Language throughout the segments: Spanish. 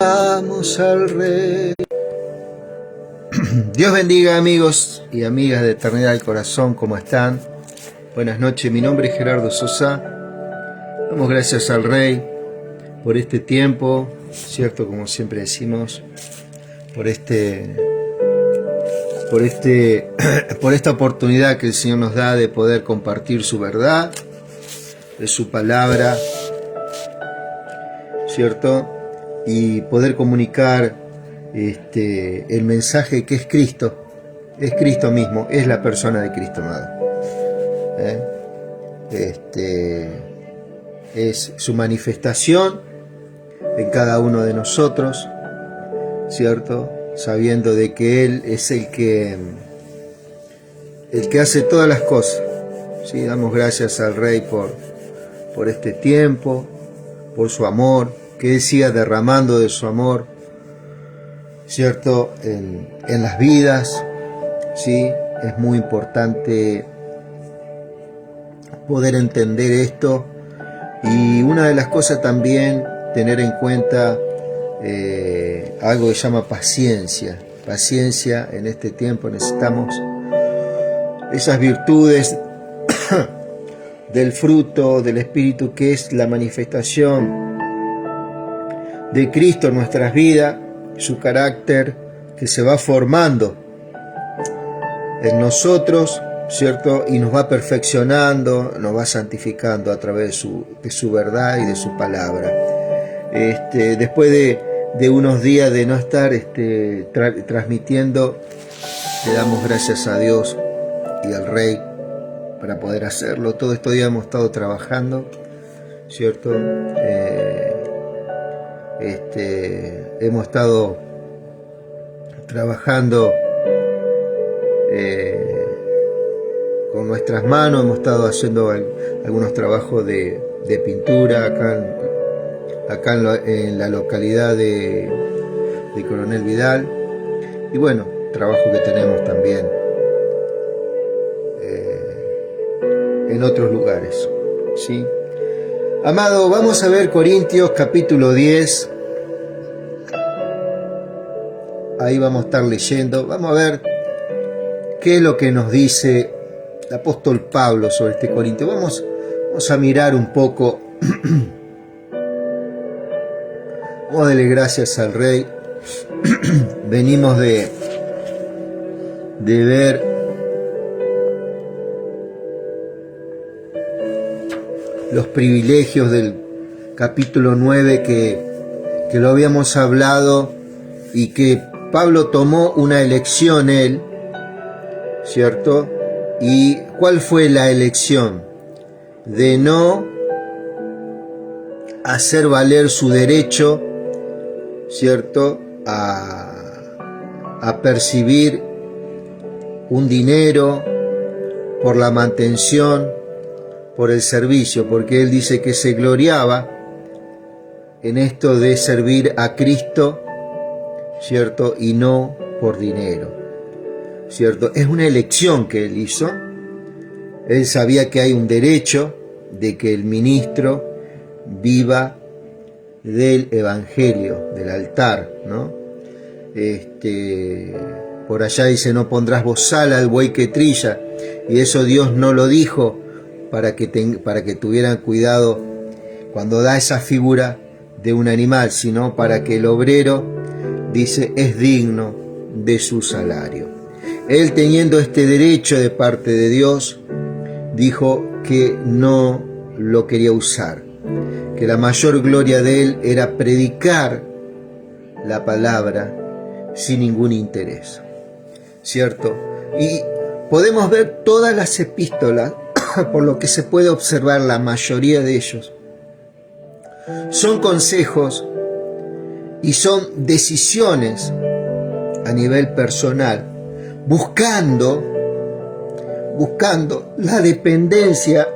Vamos al Rey. Dios bendiga, amigos y amigas de Eternidad del Corazón, ¿cómo están? Buenas noches, mi nombre es Gerardo Sosa. Damos gracias al Rey por este tiempo, cierto, como siempre decimos, por esta oportunidad que el Señor nos da de poder compartir su verdad, de su palabra, cierto, y poder comunicar el mensaje que es Cristo mismo, es la persona de Cristo, amado. Es su manifestación en cada uno de nosotros, cierto, sabiendo de que Él es el que hace todas las cosas. ¿Sí? Damos gracias al Rey por este tiempo, por su amor, que Él siga derramando de su amor, cierto, en las vidas. ¿Sí? Es muy importante poder entender esto, y una de las cosas también tener en cuenta algo que se llama paciencia. Paciencia. En este tiempo necesitamos esas virtudes del fruto del Espíritu, que es la manifestación de Cristo en nuestras vidas, su carácter que se va formando en nosotros, ¿cierto? Y nos va perfeccionando, nos va santificando a través de su verdad y de su palabra. Después de unos días de no estar transmitiendo, le damos gracias a Dios y al Rey para poder hacerlo. Todo estos días hemos estado trabajando, ¿cierto? Hemos estado trabajando con nuestras manos, hemos estado haciendo algunos trabajos de pintura acá en la localidad de Coronel Vidal, y bueno, trabajo que tenemos también en otros lugares, ¿sí? Amado, vamos a ver Corintios capítulo 10. Ahí vamos a estar leyendo. Vamos a ver qué es lo que nos dice el apóstol Pablo sobre este Corintio. Vamos a mirar un poco. Vamos a darle gracias al Rey. Venimos de ver los privilegios del capítulo 9 que lo habíamos hablado, y que Pablo tomó una elección él, ¿cierto? ¿Y cuál fue la elección? De no hacer valer su derecho, ¿cierto? A percibir un dinero por la mantención, por el servicio, porque él dice que se gloriaba en esto de servir a Cristo, ¿cierto? Y no por dinero, ¿cierto? Es una elección que él hizo. Él sabía que hay un derecho de que el ministro viva del evangelio, del altar, ¿no? Por allá dice: no pondrás bozal al buey que trilla, y eso Dios no lo dijo para que tuvieran cuidado cuando da esa figura de un animal, sino para que el obrero, dice, es digno de su salario. Él, teniendo este derecho de parte de Dios, dijo que no lo quería usar, que la mayor gloria de él era predicar la palabra sin ningún interés, ¿cierto? Y podemos ver todas las epístolas, por lo que se puede observar, la mayoría de ellos son consejos y son decisiones a nivel personal, buscando la dependencia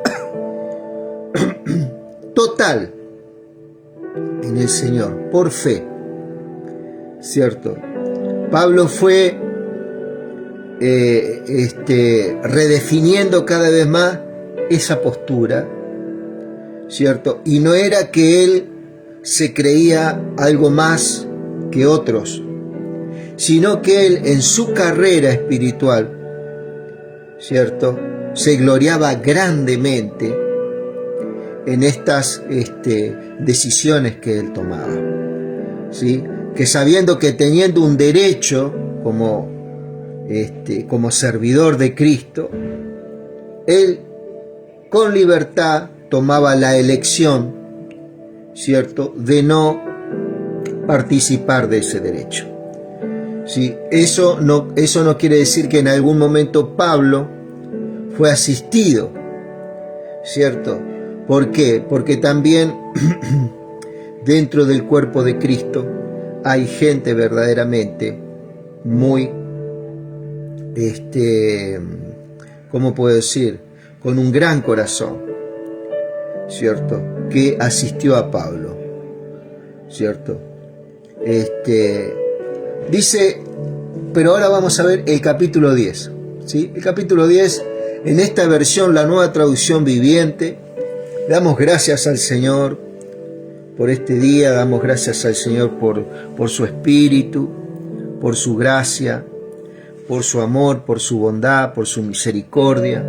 total en el Señor, por fe, ¿cierto? Pablo fue redefiniendo cada vez más esa postura, ¿cierto? Y no era que él se creía algo más que otros, sino que él en su carrera espiritual, ¿cierto?, se gloriaba grandemente en estas decisiones que él tomaba, ¿sí? Que sabiendo que teniendo un derecho como servidor de Cristo, él con libertad tomaba la elección, ¿cierto?, de no participar de ese derecho. ¿Sí? Eso no quiere decir que en algún momento Pablo fue asistido, ¿cierto? ¿Por qué? Porque también dentro del cuerpo de Cristo hay gente verdaderamente muy, ¿cómo puedo decir?, con un gran corazón, ¿cierto?, que asistió a Pablo, ¿cierto? Dice, pero ahora vamos a ver el capítulo 10, ¿sí? El capítulo 10, en esta versión, la Nueva Traducción Viviente, damos gracias al Señor por este día, damos gracias al Señor por su Espíritu, por su gracia, por su amor, por su bondad, por su misericordia,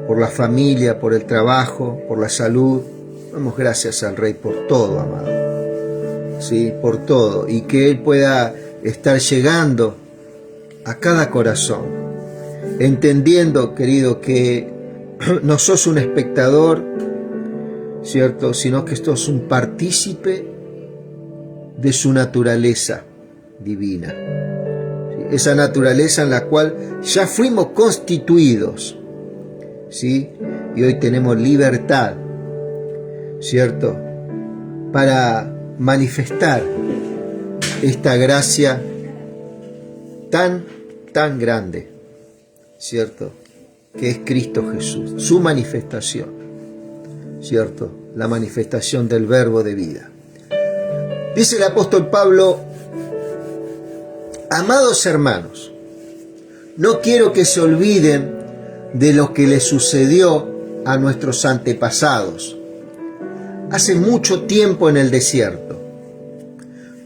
por la familia, por el trabajo, por la salud. Damos gracias al Rey por todo, amado, ¿sí? Por todo, y que Él pueda estar llegando a cada corazón, entendiendo, querido, que no sos un espectador, ¿cierto?, sino que sos un partícipe de su naturaleza divina, ¿sí? Esa naturaleza en la cual ya fuimos constituidos, ¿sí? Y hoy tenemos libertad, ¿cierto?, para manifestar esta gracia tan grande, ¿cierto?, que es Cristo Jesús, su manifestación, ¿cierto?, la manifestación del verbo de vida. Dice el apóstol Pablo: amados hermanos, no quiero que se olviden de lo que le sucedió a nuestros antepasados hace mucho tiempo en el desierto.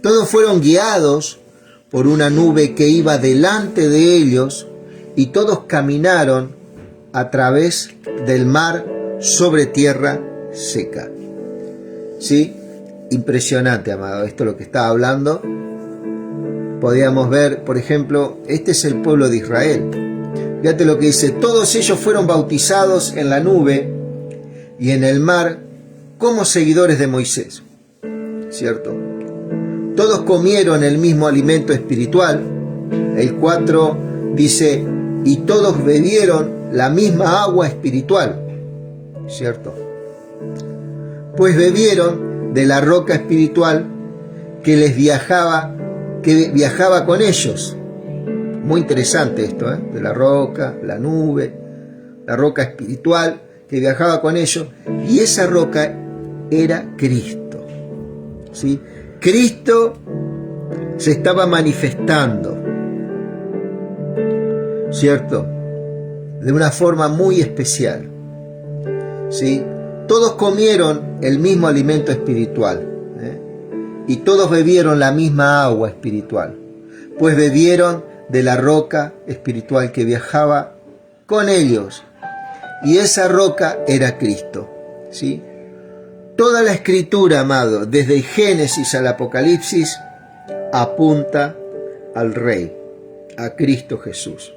Todos fueron guiados por una nube que iba delante de ellos y todos caminaron a través del mar sobre tierra seca. ¿Sí? Impresionante, amado, esto es lo que está hablando. Podíamos ver, por ejemplo, este es el pueblo de Israel. Fíjate lo que dice: todos ellos fueron bautizados en la nube y en el mar como seguidores de Moisés, ¿cierto? Todos comieron el mismo alimento espiritual. El 4 dice: y todos bebieron la misma agua espiritual, ¿cierto? Pues bebieron de la roca espiritual que viajaba con ellos. Muy interesante esto, de la roca, la nube, la roca espiritual que viajaba con ellos, y esa roca era Cristo, ¿sí? Cristo se estaba manifestando, ¿cierto?, de una forma muy especial, ¿sí? Todos comieron el mismo alimento espiritual, y todos bebieron la misma agua espiritual, pues bebieron de la roca espiritual que viajaba con ellos, y esa roca era Cristo, ¿sí? Toda la Escritura, amado, desde el Génesis al Apocalipsis, apunta al Rey, a Cristo Jesús.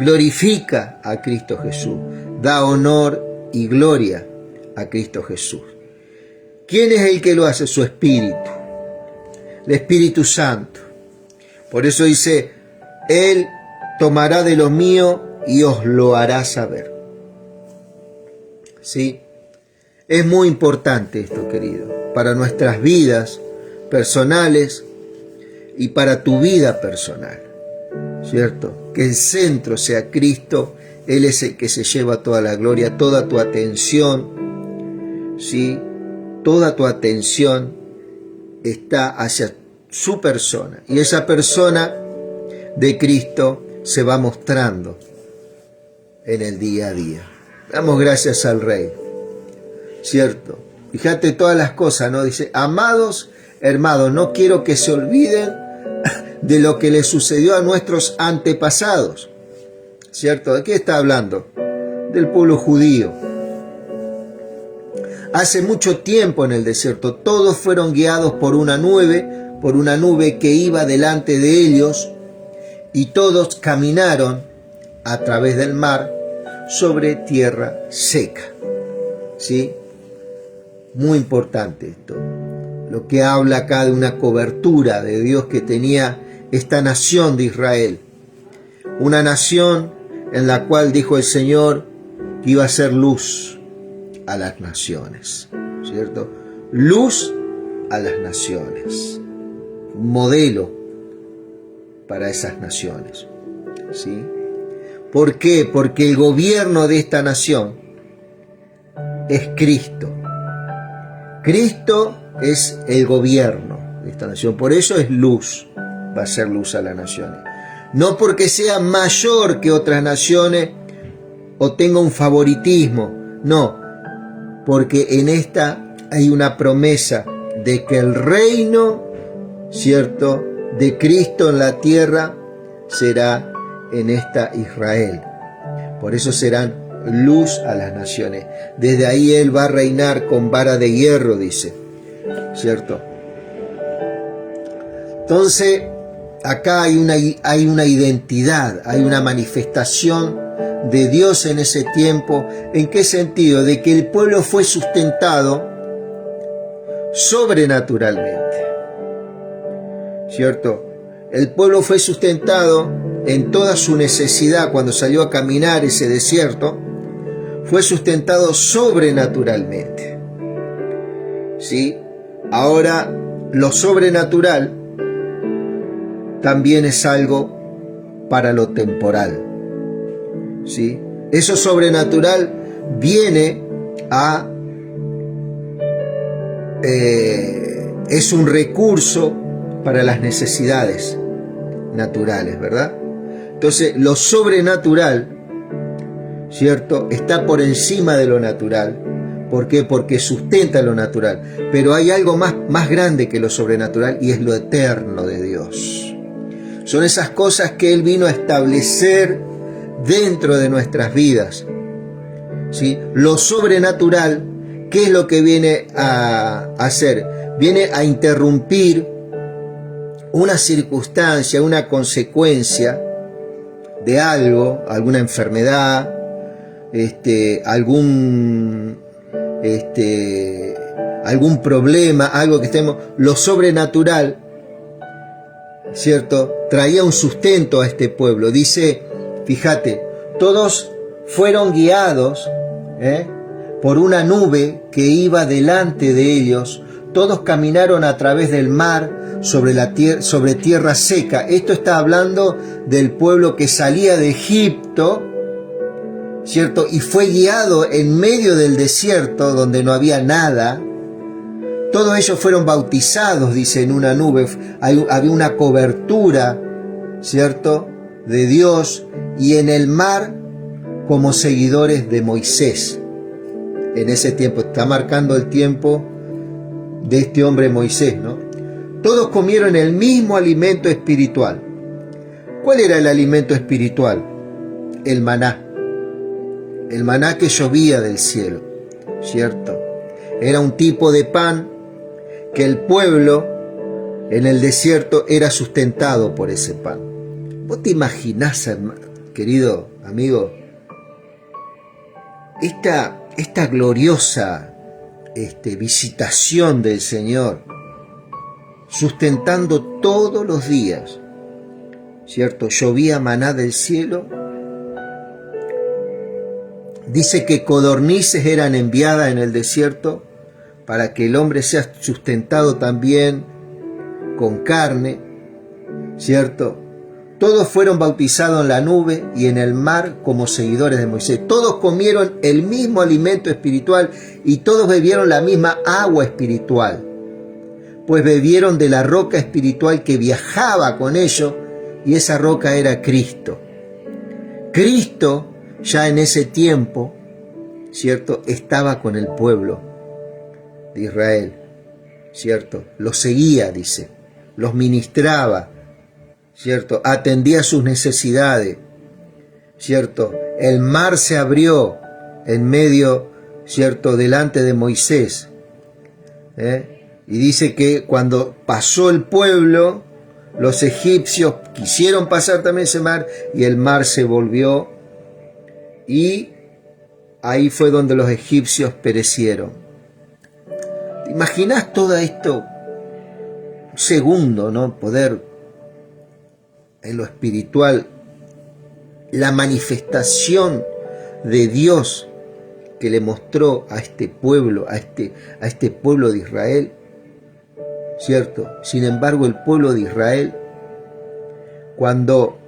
Glorifica a Cristo Jesús, da honor y gloria a Cristo Jesús. ¿Quién es el que lo hace? Su Espíritu, el Espíritu Santo. Por eso dice: Él tomará de lo mío y os lo hará saber. ¿Sí? Es muy importante esto, querido, para nuestras vidas personales y para tu vida personal, ¿cierto? Que el centro sea Cristo. Él es el que se lleva toda la gloria, toda tu atención, ¿sí? Toda tu atención está hacia su persona, y esa persona de Cristo se va mostrando en el día a día. Damos gracias al Rey, ¿cierto? Fíjate todas las cosas, ¿no? Dice: amados hermanos, no quiero que se olviden de lo que le sucedió a nuestros antepasados. ¿Cierto? ¿De qué está hablando? Del pueblo judío. Hace mucho tiempo en el desierto, todos fueron guiados por una nube que iba delante de ellos, y todos caminaron a través del mar sobre tierra seca. ¿Sí? Muy importante esto. Lo que habla acá de una cobertura de Dios que tenía esta nación de Israel. Una nación en la cual dijo el Señor que iba a ser luz a las naciones, ¿cierto? Luz a las naciones. Un modelo para esas naciones, ¿sí? ¿Por qué? Porque el gobierno de esta nación es Cristo. Cristo es el gobierno de esta nación. Por eso es luz, va a ser luz a las naciones. No porque sea mayor que otras naciones o tenga un favoritismo, no, porque en esta hay una promesa de que el reino, ¿cierto?, de Cristo en la tierra será en esta Israel. Por eso serán luz a las naciones. Desde ahí Él va a reinar con vara de hierro, dice, ¿cierto? Entonces, acá hay una identidad, hay una manifestación de Dios en ese tiempo. ¿En qué sentido? De que el pueblo fue sustentado sobrenaturalmente, ¿cierto? El pueblo fue sustentado en toda su necesidad cuando salió a caminar ese desierto, fue sustentado sobrenaturalmente, ¿sí? Ahora, lo sobrenatural también es algo para lo temporal, ¿sí? Eso sobrenatural viene a... es un recurso para las necesidades naturales, ¿verdad? Entonces, lo sobrenatural, ¿cierto?, está por encima de lo natural. ¿Por qué? Porque sustenta lo natural. Pero hay algo más grande que lo sobrenatural, y es lo eterno de Dios. Son esas cosas que Él vino a establecer dentro de nuestras vidas, ¿sí? Lo sobrenatural, ¿qué es lo que viene a hacer? Viene a interrumpir una circunstancia, una consecuencia de algo, alguna enfermedad, algún problema, algo que estemos... Lo sobrenatural, ¿cierto?, traía un sustento a este pueblo. Dice, fíjate, todos fueron guiados por una nube que iba delante de ellos. Todos caminaron a través del mar sobre tierra seca. Esto está hablando del pueblo que salía de Egipto, ¿cierto? Y fue guiado en medio del desierto donde no había nada. Todos ellos fueron bautizados, dice, en una nube. Había una cobertura, ¿cierto?, de Dios, y en el mar como seguidores de Moisés. En ese tiempo, está marcando el tiempo de este hombre Moisés, ¿no? Todos comieron el mismo alimento espiritual. ¿Cuál era el alimento espiritual? El maná. El maná que llovía del cielo, ¿cierto? Era un tipo de pan que el pueblo en el desierto era sustentado por ese pan. ¿Vos te imaginás, querido amigo, esta gloriosa visitación del Señor, sustentando todos los días, ¿cierto? Llovía maná del cielo. Dice que codornices eran enviadas en el desierto para que el hombre sea sustentado también con carne, ¿cierto? Todos fueron bautizados en la nube y en el mar como seguidores de Moisés. Todos comieron el mismo alimento espiritual y todos bebieron la misma agua espiritual, pues bebieron de la roca espiritual que viajaba con ellos, y esa roca era Cristo. Cristo ya en ese tiempo, ¿cierto?, estaba con el pueblo de Israel. ¿cierto? Los seguía, dice, los ministraba, ¿cierto? Atendía sus necesidades, ¿cierto? El mar se abrió en medio, ¿cierto?, delante de Moisés. Y dice que cuando pasó el pueblo, los egipcios quisieron pasar también ese mar y el mar se volvió, y ahí fue donde los egipcios perecieron. ¿Te imaginas todo esto? Un segundo, ¿no? Poder en lo espiritual, la manifestación de Dios que le mostró a este pueblo, a este pueblo de Israel, ¿cierto? Sin embargo, el pueblo de Israel, cuando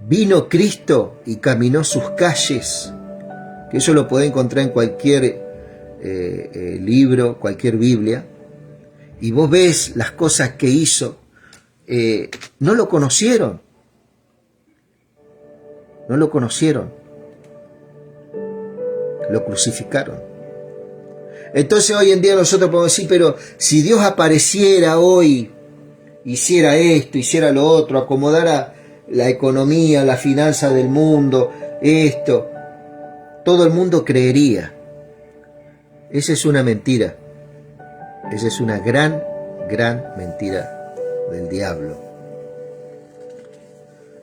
vino Cristo y caminó sus calles, que eso lo podés encontrar en cualquier libro, cualquier Biblia, y vos ves las cosas que hizo, no lo conocieron. No lo conocieron. Lo crucificaron. Entonces hoy en día nosotros podemos decir, pero si Dios apareciera hoy, hiciera esto, hiciera lo otro, acomodara la economía, la finanza del mundo, esto, todo el mundo creería. Esa es una mentira. Esa es una gran, gran mentira del diablo,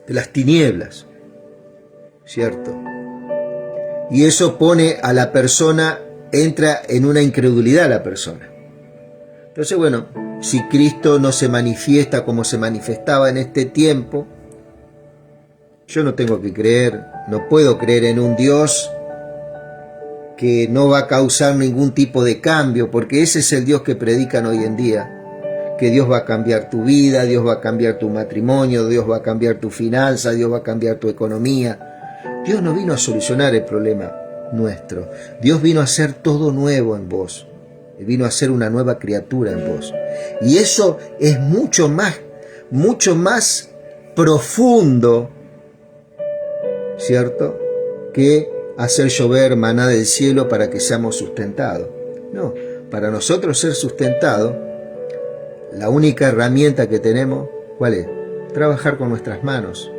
de las tinieblas, ¿cierto? Y eso pone a la persona, entra en una incredulidad la persona. Entonces, bueno, si Cristo no se manifiesta como se manifestaba en este tiempo, yo no tengo que creer, no puedo creer en un Dios que no va a causar ningún tipo de cambio, porque ese es el Dios que predican hoy en día, que Dios va a cambiar tu vida, Dios va a cambiar tu matrimonio, Dios va a cambiar tu finanza, Dios va a cambiar tu economía. Dios no vino a solucionar el problema nuestro. Dios vino a hacer todo nuevo en vos. Vino a hacer una nueva criatura en vos. Y eso es mucho más profundo, ¿cierto?, que hacer llover maná del cielo para que seamos sustentados. No, para nosotros ser sustentados, la única herramienta que tenemos, ¿cuál es? Trabajar con nuestras manos.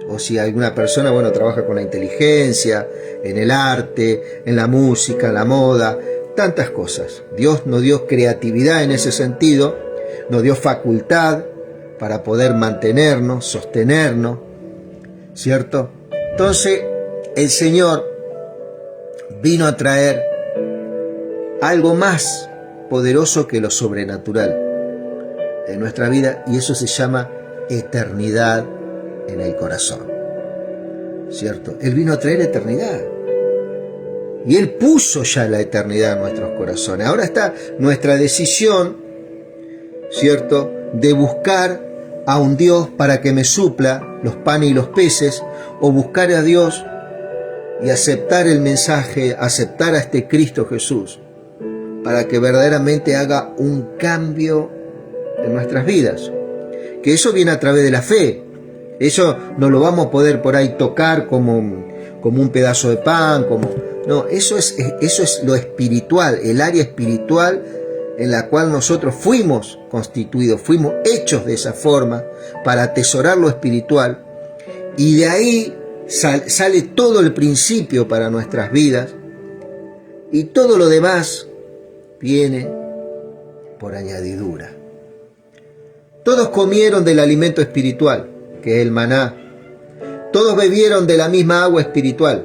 O si alguna persona, bueno, trabaja con la inteligencia, en el arte, en la música, en la moda, tantas cosas. Dios nos dio creatividad en ese sentido, nos dio facultad para poder mantenernos, sostenernos, ¿cierto? Entonces, el Señor vino a traer algo más poderoso que lo sobrenatural en nuestra vida, y eso se llama eternidad en el corazón, ¿cierto? Él vino a traer eternidad y Él puso ya la eternidad en nuestros corazones. Ahora está nuestra decisión, ¿cierto?, de buscar a un Dios para que me supla los panes y los peces, o buscar a Dios y aceptar el mensaje, aceptar a este Cristo Jesús, para que verdaderamente haga un cambio en nuestras vidas. Que eso viene a través de la fe. Eso no lo vamos a poder por ahí tocar como un pedazo de pan, no, eso es lo espiritual, el área espiritual en la cual nosotros fuimos constituidos, fuimos hechos de esa forma para atesorar lo espiritual, y de ahí sale todo el principio para nuestras vidas, y todo lo demás viene por añadidura. Todos comieron del alimento espiritual, que es el maná. Todos bebieron de la misma agua espiritual,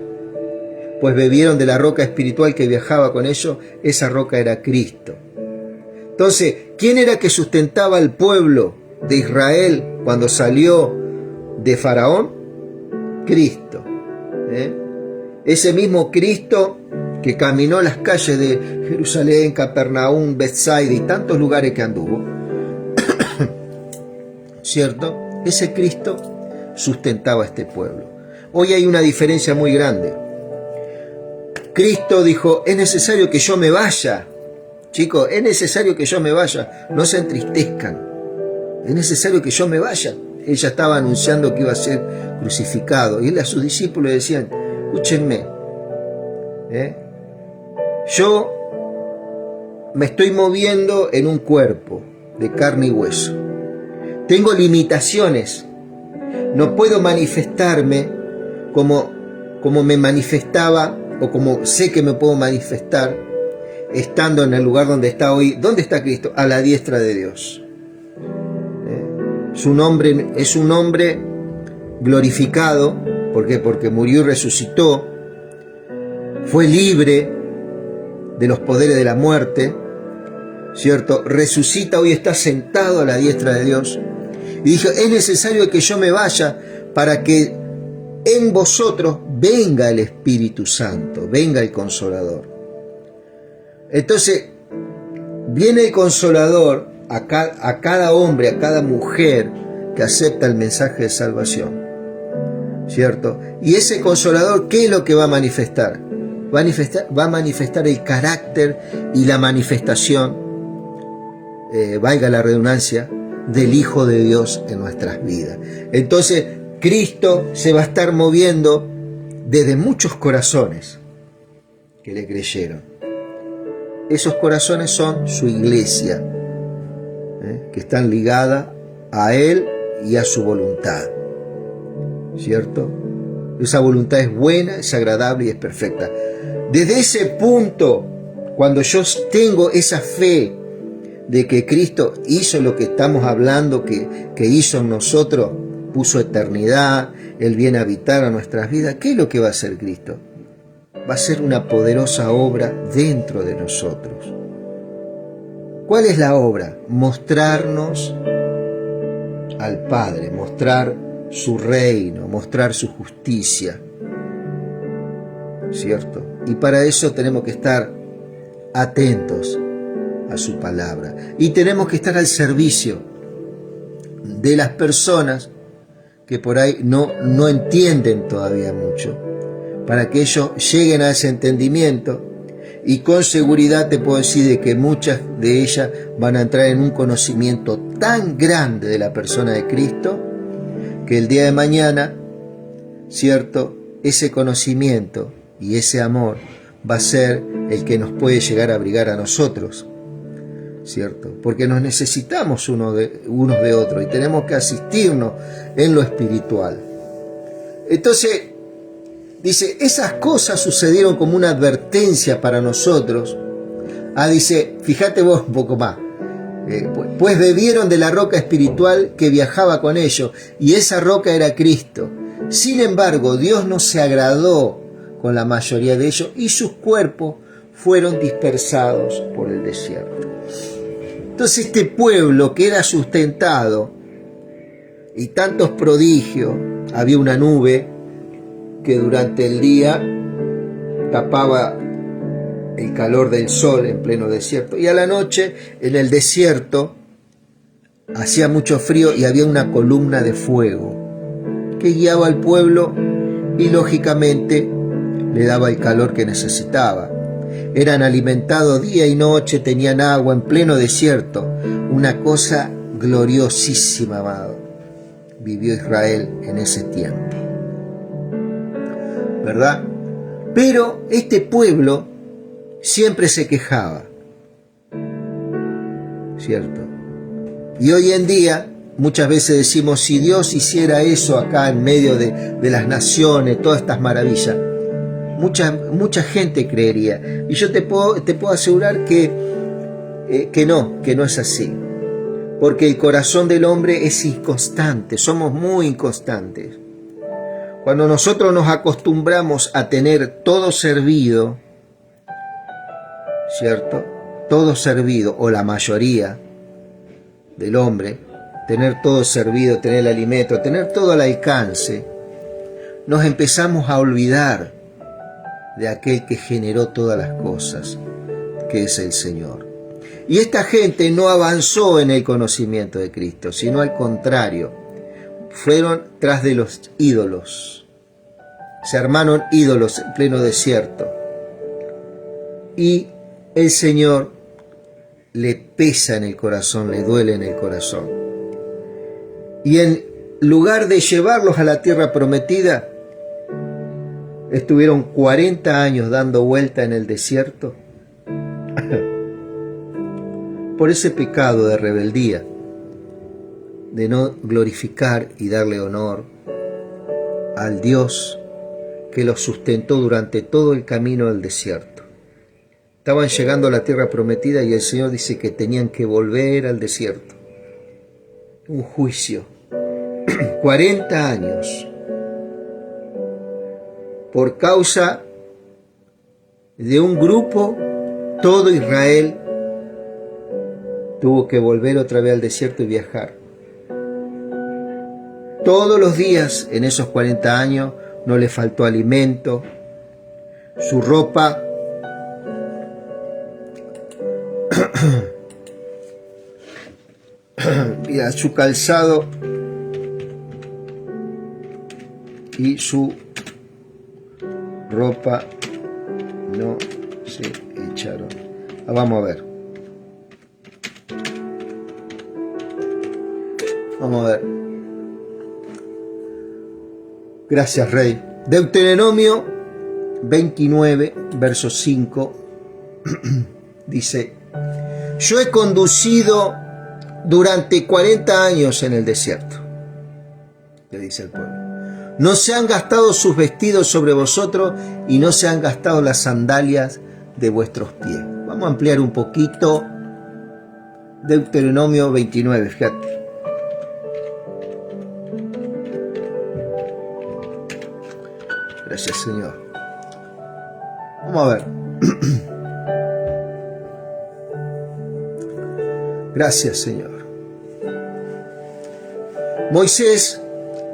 pues bebieron de la roca espiritual que viajaba con ellos. Esa roca era Cristo. Entonces, ¿quién era que sustentaba al pueblo de Israel cuando salió de Faraón? Cristo. Ese mismo Cristo que caminó las calles de Jerusalén, Capernaum, Betsaida y tantos lugares que anduvo, ¿cierto? Ese Cristo sustentaba a este pueblo. Hoy hay una diferencia muy grande. Cristo dijo, es necesario que yo me vaya. Chicos, es necesario que yo me vaya. No se entristezcan. Es necesario que yo me vaya. Él ya estaba anunciando que iba a ser crucificado. Y él a sus discípulos le decían, escúchenme. Yo me estoy moviendo en un cuerpo de carne y hueso. Tengo limitaciones. No puedo manifestarme como me manifestaba o como sé que me puedo manifestar estando en el lugar donde está hoy. ¿Dónde está Cristo? A la diestra de Dios. Es un hombre glorificado. ¿Por qué? Porque murió y resucitó. Fue libre de los poderes de la muerte, ¿cierto? Resucita, hoy está sentado a la diestra de Dios. Y dijo, es necesario que yo me vaya para que en vosotros venga el Espíritu Santo, venga el Consolador. Entonces, viene el Consolador a cada hombre, a cada mujer que acepta el mensaje de salvación, ¿cierto? Y ese Consolador, ¿qué es lo que va a manifestar? Va a manifestar el carácter y la manifestación, valga la redundancia, del Hijo de Dios en nuestras vidas. Entonces, Cristo se va a estar moviendo desde muchos corazones que le creyeron. Esos corazones son su iglesia, que están ligadas a Él y a su voluntad, ¿cierto? Esa voluntad es buena, es agradable y es perfecta. Desde ese punto, cuando yo tengo esa fe de que Cristo hizo lo que estamos hablando, que hizo en nosotros, puso eternidad, Él viene a habitar a nuestras vidas, ¿qué es lo que va a hacer Cristo? Va a ser una poderosa obra dentro de nosotros. ¿Cuál es la obra? Mostrarnos al Padre, mostrar su reino, mostrar su justicia, ¿cierto? Y para eso tenemos que estar atentos a su palabra y tenemos que estar al servicio de las personas que por ahí no entienden todavía mucho, para que ellos lleguen a ese entendimiento. Y con seguridad te puedo decir de que muchas de ellas van a entrar en un conocimiento tan grande de la persona de Cristo, que el día de mañana, ¿cierto?, ese conocimiento y ese amor va a ser el que nos puede llegar a abrigar a nosotros, ¿cierto? Porque nos necesitamos unos de otros y tenemos que asistirnos en lo espiritual. Entonces, dice, esas cosas sucedieron como una advertencia para nosotros. Dice, fíjate vos un poco más. Pues bebieron de la roca espiritual que viajaba con ellos, y esa roca era Cristo. Sin embargo, Dios no se agradó con la mayoría de ellos, y sus cuerpos fueron dispersados por el desierto. Entonces este pueblo que era sustentado, y tantos prodigios, había una nube que durante el día tapaba el calor del sol en pleno desierto, y a la noche en el desierto hacía mucho frío y había una columna de fuego que guiaba al pueblo y lógicamente le daba el calor que necesitaba. Eran alimentados día y noche, tenían agua en pleno desierto, una cosa gloriosísima, amado. Vivió Israel en ese tiempo, ¿verdad? Pero este pueblo siempre se quejaba, ¿cierto? Y hoy en día muchas veces decimos, si Dios hiciera eso acá en medio de las naciones, todas estas maravillas, mucha gente creería. Y yo te puedo asegurar que no es así. Porque el corazón del hombre es inconstante, somos muy inconstantes. Cuando nosotros nos acostumbramos a tener todo servido, ¿cierto? Todo servido, o la mayoría del hombre, tener todo servido, tener el alimento, tener todo al alcance, nos empezamos a olvidar de aquel que generó todas las cosas, que es el Señor. Y esta gente no avanzó en el conocimiento de Cristo, sino al contrario, fueron tras de los ídolos, se armaron ídolos en pleno desierto, y el Señor le pesa en el corazón, le duele en el corazón. Y en lugar de llevarlos a la tierra prometida, estuvieron 40 años dando vuelta en el desierto por ese pecado de rebeldía, de no glorificar y darle honor al Dios que los sustentó durante todo el camino del desierto. Estaban llegando a la tierra prometida y el Señor dice que tenían que volver al desierto. Un juicio. 40 años. Por causa de un grupo, todo Israel tuvo que volver otra vez al desierto y viajar. Todos los días en esos 40 años no le faltó alimento, su ropa mira, su calzado y su ropa no se echaron. Vamos a ver. Vamos a ver. Gracias, Rey. Deuteronomio 29, verso 5, dice: yo he conducido durante 40 años en el desierto, le dice el pueblo. No se han gastado sus vestidos sobre vosotros y no se han gastado las sandalias de vuestros pies. Vamos a ampliar un poquito Deuteronomio 29, fíjate. Gracias, Señor. Vamos a ver. Gracias, Señor. Moisés,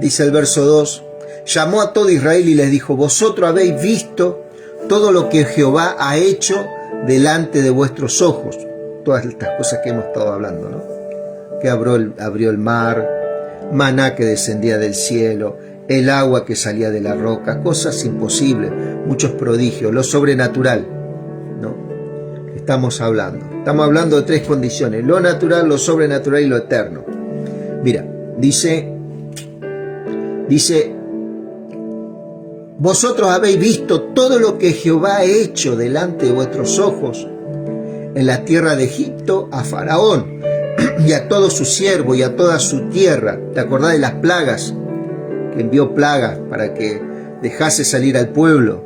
dice el verso 2, llamó a todo Israel y les dijo: vosotros habéis visto todo lo que Jehová ha hecho delante de vuestros ojos. Todas estas cosas que hemos estado hablando, ¿no? Que abrió el mar, maná que descendía del cielo, el agua que salía de la roca, cosas imposibles, muchos prodigios, lo sobrenatural, ¿no? Estamos hablando de tres condiciones: lo natural, lo sobrenatural y lo eterno. Mira, dice, vosotros habéis visto todo lo que Jehová ha hecho delante de vuestros ojos en la tierra de Egipto a Faraón y a todos sus siervos y a toda su tierra. ¿Te acordás de las plagas? Que envió plagas para que dejase salir al pueblo.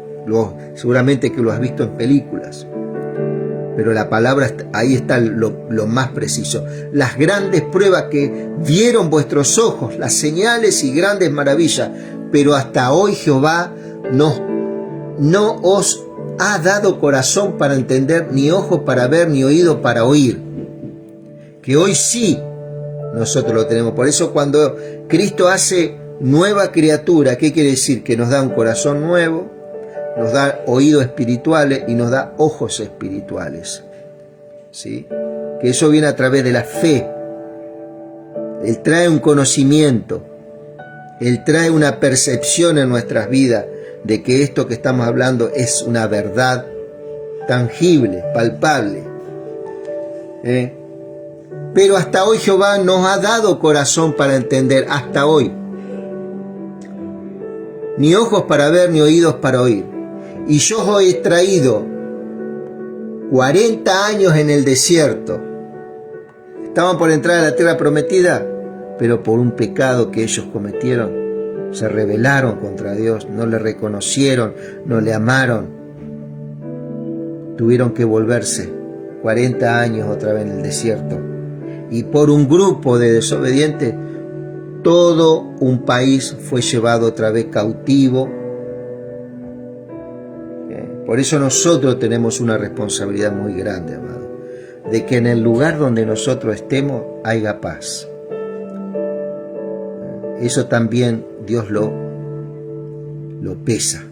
Seguramente que lo has visto en películas. Pero la palabra, ahí está lo más preciso. Las grandes pruebas que vieron vuestros ojos, las señales y grandes maravillas. Pero hasta hoy Jehová no os ha dado corazón para entender, ni ojo para ver, ni oído para oír. Que hoy sí nosotros lo tenemos. Por eso cuando Cristo hace nueva criatura, ¿qué quiere decir? Que nos da un corazón nuevo, nos da oídos espirituales y nos da ojos espirituales, ¿sí? Que eso viene a través de la fe. Él trae un conocimiento, Él trae una percepción en nuestras vidas de que esto que estamos hablando es una verdad tangible, palpable. Pero hasta hoy Jehová nos ha dado corazón para entender, hasta hoy. Ni ojos para ver, ni oídos para oír. Y yo os he traído 40 años en el desierto. Estaban por entrar a la tierra prometida, pero por un pecado que ellos cometieron, se rebelaron contra Dios, no le reconocieron, no le amaron. Tuvieron que volverse 40 años otra vez en el desierto. Y por un grupo de desobedientes, todo un país fue llevado otra vez cautivo. Por eso nosotros tenemos una responsabilidad muy grande, amado, de que en el lugar donde nosotros estemos haya paz. Eso también Dios lo pesa,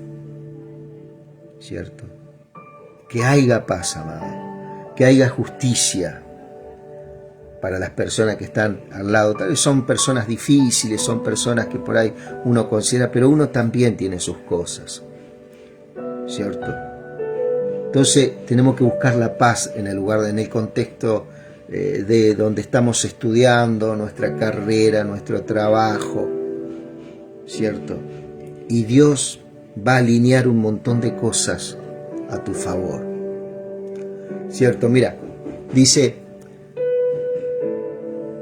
¿cierto? Que haya paz, amado, que haya justicia para las personas que están al lado. Tal vez son personas difíciles, son personas que por ahí uno considera, pero uno también tiene sus cosas, ¿cierto? Entonces tenemos que buscar la paz en el lugar, en el contexto de donde estamos estudiando, nuestra carrera, nuestro trabajo, ¿cierto? Y Dios va a alinear un montón de cosas a tu favor, ¿cierto? Mira, dice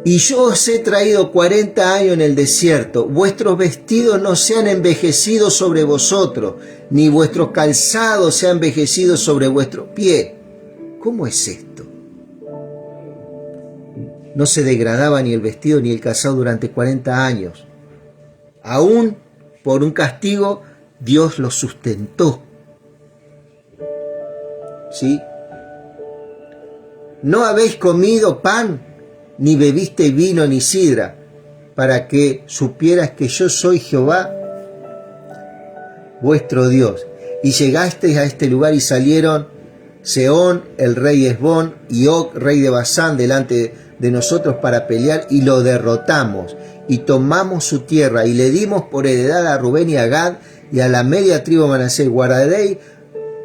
Y yo os he traído 40 años en el desierto, vuestros vestidos no se han envejecido sobre vosotros, ni vuestros calzados se han envejecido sobre vuestros pies. ¿Cómo es esto? No se degradaba ni el vestido ni el calzado durante 40 años. Aún por un castigo, Dios los sustentó. ¿Sí? No habéis comido pan, ni bebiste vino ni sidra, para que supieras que yo soy Jehová, vuestro Dios. Y llegasteis a este lugar y salieron Sehón, el rey de Hesbón, y Og, rey de Basán, delante de nosotros para pelear, y lo derrotamos, y tomamos su tierra, y le dimos por heredad a Rubén y a Gad, y a la media tribu de Manasés. Guardaréis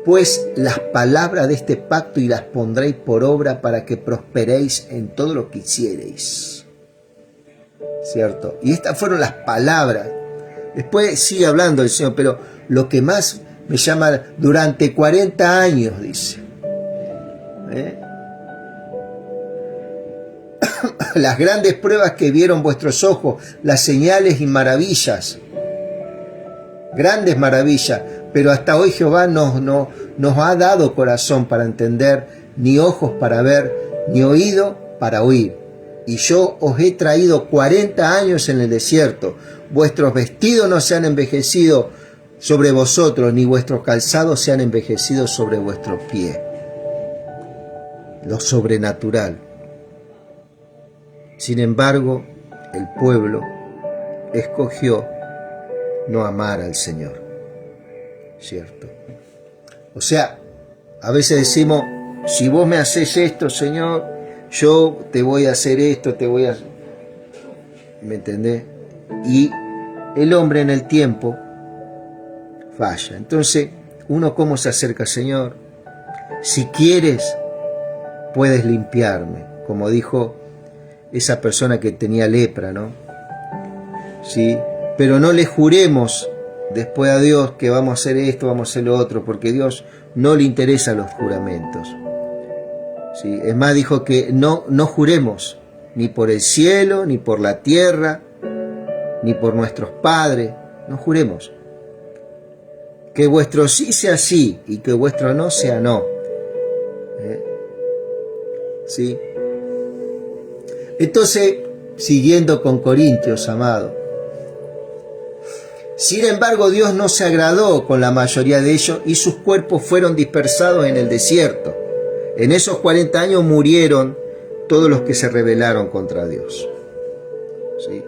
pues las palabras de este pacto y las pondréis por obra para que prosperéis en todo lo que hiciereis. ¿Cierto? Y estas fueron las palabras. Después sigue hablando el Señor, pero lo que más me llama, durante 40 años, dice. Las grandes pruebas que vieron vuestros ojos, las señales y maravillas, grandes maravillas, pero hasta hoy Jehová nos ha dado corazón para entender, ni ojos para ver, ni oído para oír. Y yo os he traído 40 años en el desierto, vuestros vestidos no se han envejecido sobre vosotros, ni vuestros calzados se han envejecido sobre vuestros pies. Lo sobrenatural. Sin embargo, el pueblo escogió no amar al Señor. ¿Cierto? O sea, a veces decimos, si vos me haces esto, Señor, yo te voy a hacer esto, te voy a... ¿Me entendés? Y el hombre en el tiempo falla. Entonces, uno cómo se acerca al Señor. Si quieres, puedes limpiarme, como dijo esa persona que tenía lepra, ¿no? Sí, pero no le juremos después a Dios que vamos a hacer esto, vamos a hacer lo otro, porque a Dios no le interesan los juramentos. ¿Sí? Es más, dijo que no juremos ni por el cielo, ni por la tierra, ni por nuestros padres, no juremos. Que vuestro sí sea sí y que vuestro no sea no. ¿Sí? Entonces, siguiendo con Corintios, amado. Sin embargo, Dios no se agradó con la mayoría de ellos y sus cuerpos fueron dispersados en el desierto. En esos 40 años murieron todos los que se rebelaron contra Dios. ¿Sí?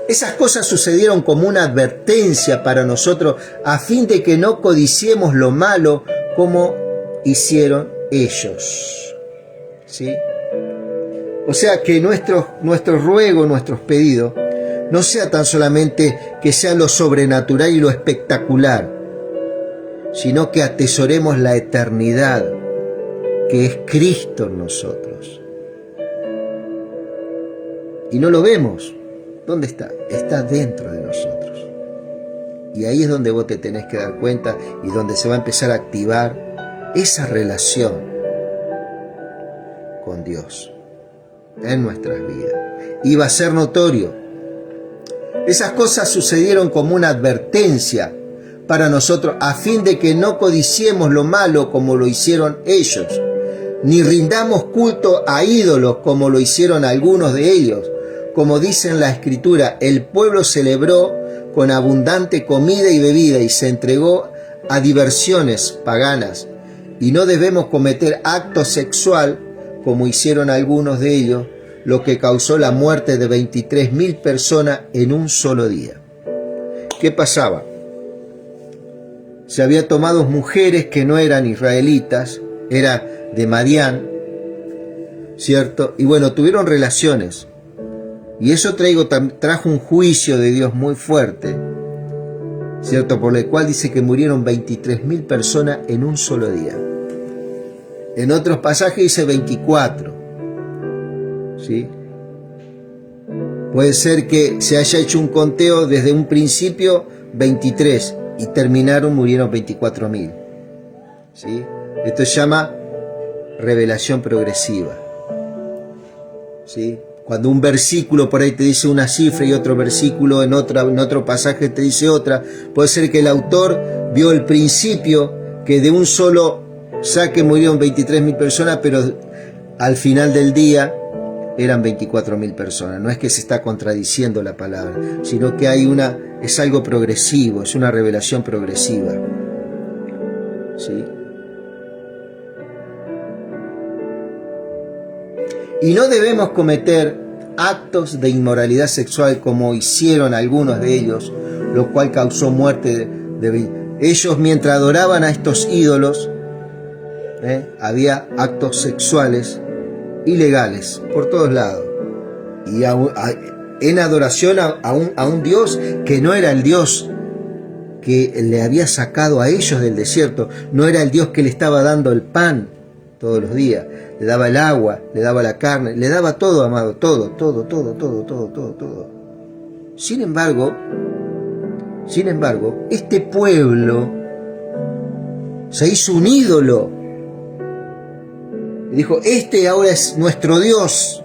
Esas cosas sucedieron como una advertencia para nosotros a fin de que no codiciemos lo malo como hicieron ellos. ¿Sí? O sea que nuestro ruego, nuestros pedidos, no sea tan solamente que sea lo sobrenatural y lo espectacular, sino que atesoremos la eternidad que es Cristo en nosotros. Y no lo vemos. ¿Dónde está? Está dentro de nosotros. Y ahí es donde vos te tenés que dar cuenta y donde se va a empezar a activar esa relación con Dios en nuestras vidas. Y va a ser notorio. Esas cosas sucedieron como una advertencia para nosotros a fin de que no codiciemos lo malo como lo hicieron ellos, ni rindamos culto a ídolos como lo hicieron algunos de ellos. Como dice en la Escritura, el pueblo celebró con abundante comida y bebida y se entregó a diversiones paganas. Y no debemos cometer acto sexual como hicieron algunos de ellos, lo que causó la muerte de 23.000 personas en un solo día. ¿Qué pasaba? Se había tomado mujeres que no eran israelitas, era de Madián, ¿cierto? Y bueno, tuvieron relaciones. Y eso trajo un juicio de Dios muy fuerte, ¿cierto? Por el cual dice que murieron 23.000 personas en un solo día. En otros pasajes dice 24. ¿Sí? Puede ser que se haya hecho un conteo desde un principio 23 y murieron 24.000. ¿Sí? Esto se llama revelación progresiva. ¿sí? Cuando un versículo por ahí te dice una cifra y otro versículo en otro pasaje te dice otra, puede ser que el autor vio el principio, que de un solo saque murieron 23.000 personas, pero al final del día eran 24.000 personas. No es que se está contradiciendo la palabra, sino que es algo progresivo, es una revelación progresiva. ¿Sí? Y no debemos cometer actos de inmoralidad sexual como hicieron algunos de ellos, lo cual causó muerte de ellos mientras adoraban a estos ídolos. Había actos sexuales ilegales por todos lados, y en adoración a un Dios que no era el Dios que le había sacado a ellos del desierto, no era el Dios que le estaba dando el pan todos los días, le daba el agua, le daba la carne, le daba todo, amado, todo. Sin embargo, este pueblo se hizo un ídolo y dijo: este ahora es nuestro Dios,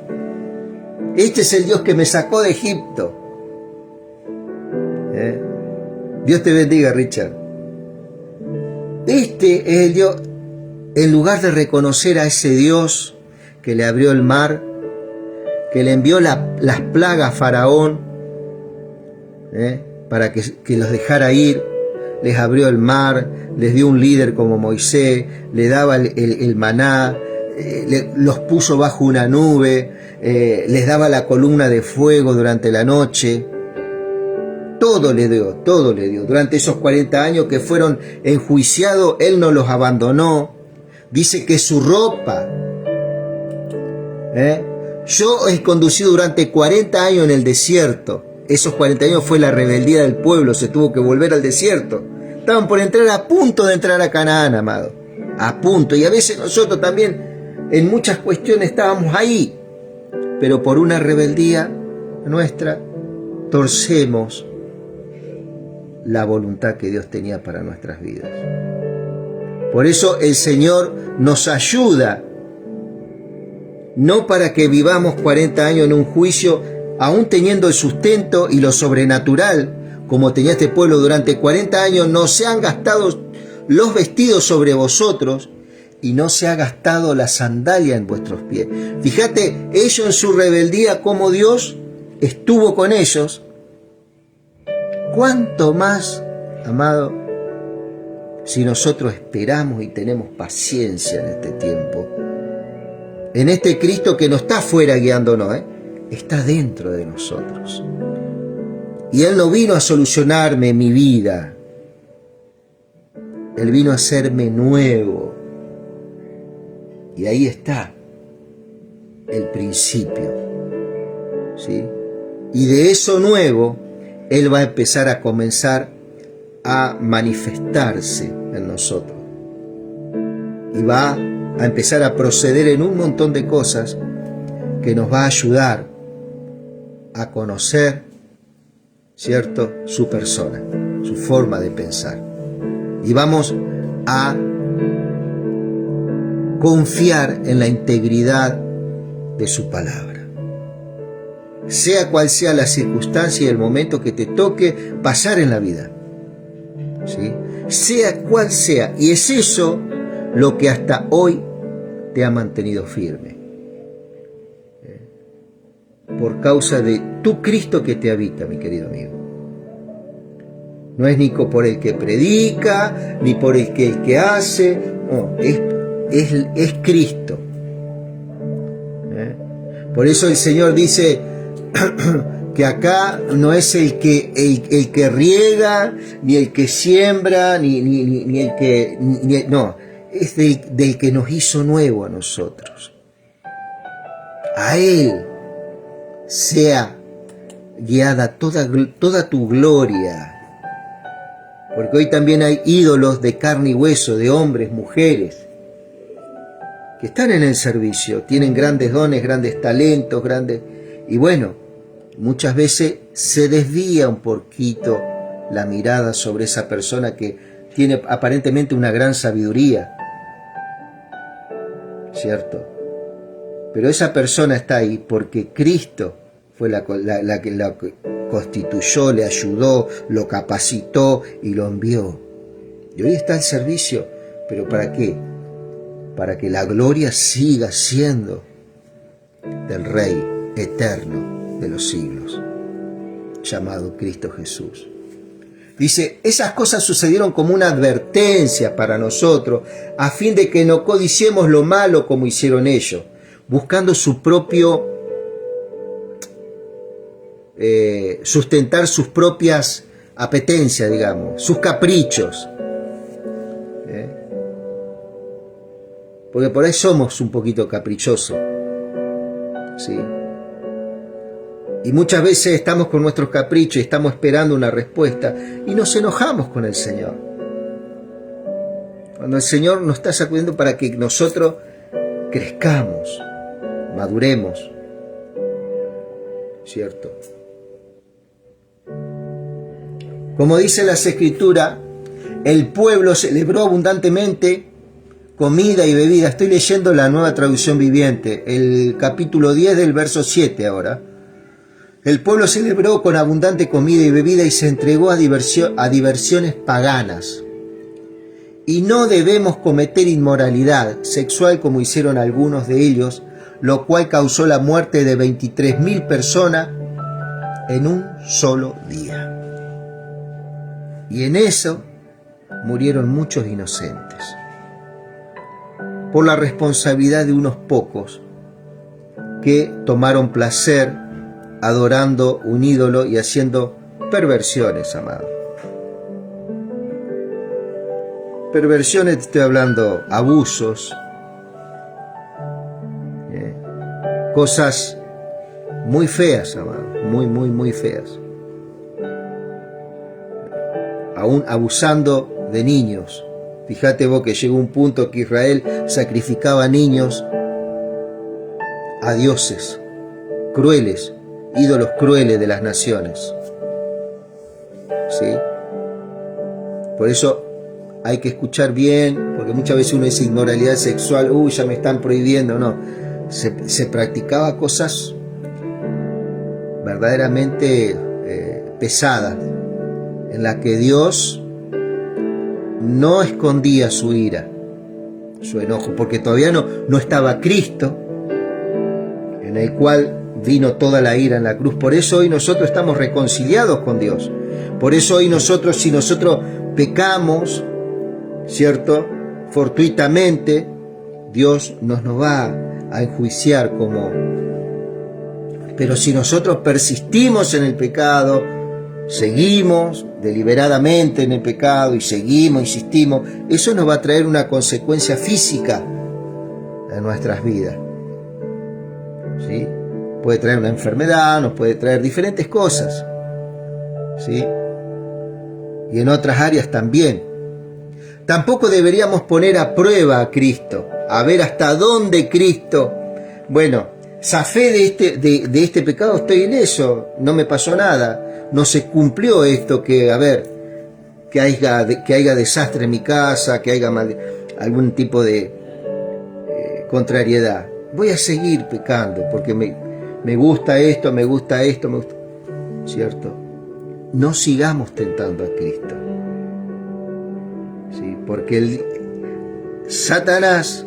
este es el Dios que me sacó de Egipto. Dios te bendiga, Richard. Este es el Dios. En lugar de reconocer a ese Dios que le abrió el mar, que le envió las plagas a Faraón, para que los dejara ir, les abrió el mar, les dio un líder como Moisés, le daba el maná, los puso bajo una nube, les daba la columna de fuego durante la noche. Todo le dio. Durante esos 40 años que fueron enjuiciados, Él no los abandonó. Dice que su ropa, yo he conducido durante 40 años en el desierto. Esos 40 años fue la rebeldía del pueblo, se tuvo que volver al desierto. Estaban a punto de entrar a Canaán, amado. A punto. Y a veces nosotros también, en muchas cuestiones estábamos ahí. Pero por una rebeldía nuestra, torcemos la voluntad que Dios tenía para nuestras vidas. Por eso el Señor nos ayuda, no para que vivamos 40 años en un juicio, aún teniendo el sustento y lo sobrenatural, como tenía este pueblo durante 40 años, no se han gastado los vestidos sobre vosotros y no se ha gastado la sandalia en vuestros pies. Fíjate, ellos en su rebeldía, como Dios estuvo con ellos. ¿Cuánto más, amado, si nosotros esperamos y tenemos paciencia en este tiempo? En este Cristo que no está afuera guiándonos, está dentro de nosotros. Y Él no vino a solucionarme mi vida. Él vino a hacerme nuevo. Y ahí está el principio, ¿sí? Y de eso nuevo, Él va a empezar a comenzar a manifestarse en nosotros. Y va a empezar a proceder en un montón de cosas que nos va a ayudar a conocer, ¿cierto?, su persona, su forma de pensar. Y vamos a confiar en la integridad de su palabra. Sea cual sea la circunstancia y el momento que te toque pasar en la vida, ¿sí?, sea cual sea, y es eso lo que hasta hoy te ha mantenido firme, por causa de tu Cristo que te habita, mi querido amigo. No es ni por el que predica, ni por el que hace, no, es Cristo. Por eso el Señor dice que acá no es el que riega, ni el que siembra, ni el que... no, es del que nos hizo nuevo a nosotros. A Él sea guiada toda tu gloria. Porque hoy también hay ídolos de carne y hueso, de hombres, mujeres, que están en el servicio, tienen grandes dones, grandes talentos, y bueno, muchas veces se desvía un poquito la mirada sobre esa persona que tiene aparentemente una gran sabiduría, ¿cierto? Pero esa persona está ahí porque Cristo fue la que lo constituyó, le ayudó, lo capacitó y lo envió. Y hoy está al servicio, ¿pero para qué? Para que la gloria siga siendo del Rey eterno de los siglos, llamado Cristo Jesús. Dice, esas cosas sucedieron como una advertencia para nosotros, a fin de que no codiciemos lo malo como hicieron ellos, buscando su propio, sustentar sus propias apetencias, digamos, sus caprichos. Porque por ahí somos un poquito caprichosos, ¿sí? Y muchas veces estamos con nuestros caprichos y estamos esperando una respuesta y nos enojamos con el Señor. Cuando el Señor nos está sacudiendo para que nosotros crezcamos, maduremos, ¿cierto? Como dice las Escrituras, el pueblo celebró abundantemente comida y bebida. Estoy leyendo la Nueva Traducción Viviente, el capítulo 10 del verso 7 ahora. El pueblo celebró con abundante comida y bebida y se entregó a diversiones paganas. Y no debemos cometer inmoralidad sexual como hicieron algunos de ellos, lo cual causó la muerte de 23.000 personas en un solo día. Y en eso murieron muchos inocentes, por la responsabilidad de unos pocos que tomaron placer adorando un ídolo y haciendo perversiones, amado. Perversiones, te estoy hablando, abusos, cosas muy feas, amado, muy feas. Aún abusando de niños. Fíjate vos que llegó un punto que Israel sacrificaba niños a dioses crueles, ídolos crueles de las naciones. ¿Sí? Por eso hay que escuchar bien, porque muchas veces uno dice inmoralidad sexual, ya me están prohibiendo. No, se practicaba cosas verdaderamente pesadas, en las que Dios no escondía su ira, su enojo, porque todavía no estaba Cristo, en el cual vino toda la ira en la cruz. Por eso hoy nosotros estamos reconciliados con Dios. Por eso hoy nosotros, si nosotros pecamos, ¿cierto?, fortuitamente, Dios nos va a enjuiciar como... Pero si nosotros persistimos en el pecado, seguimos deliberadamente en el pecado y seguimos, insistimos, eso nos va a traer una consecuencia física en nuestras vidas, ¿sí? Puede traer una enfermedad, nos puede traer diferentes cosas, ¿sí? Y en otras áreas también. Tampoco deberíamos poner a prueba a Cristo, a ver hasta dónde Cristo, bueno, zafé de este pecado, estoy ileso, no me pasó nada, no se cumplió esto, que haya desastre en mi casa, que haya algún tipo de contrariedad. Voy a seguir pecando porque me gusta esto, me gusta, ¿cierto? No sigamos tentando a Cristo, ¿sí? Porque Satanás,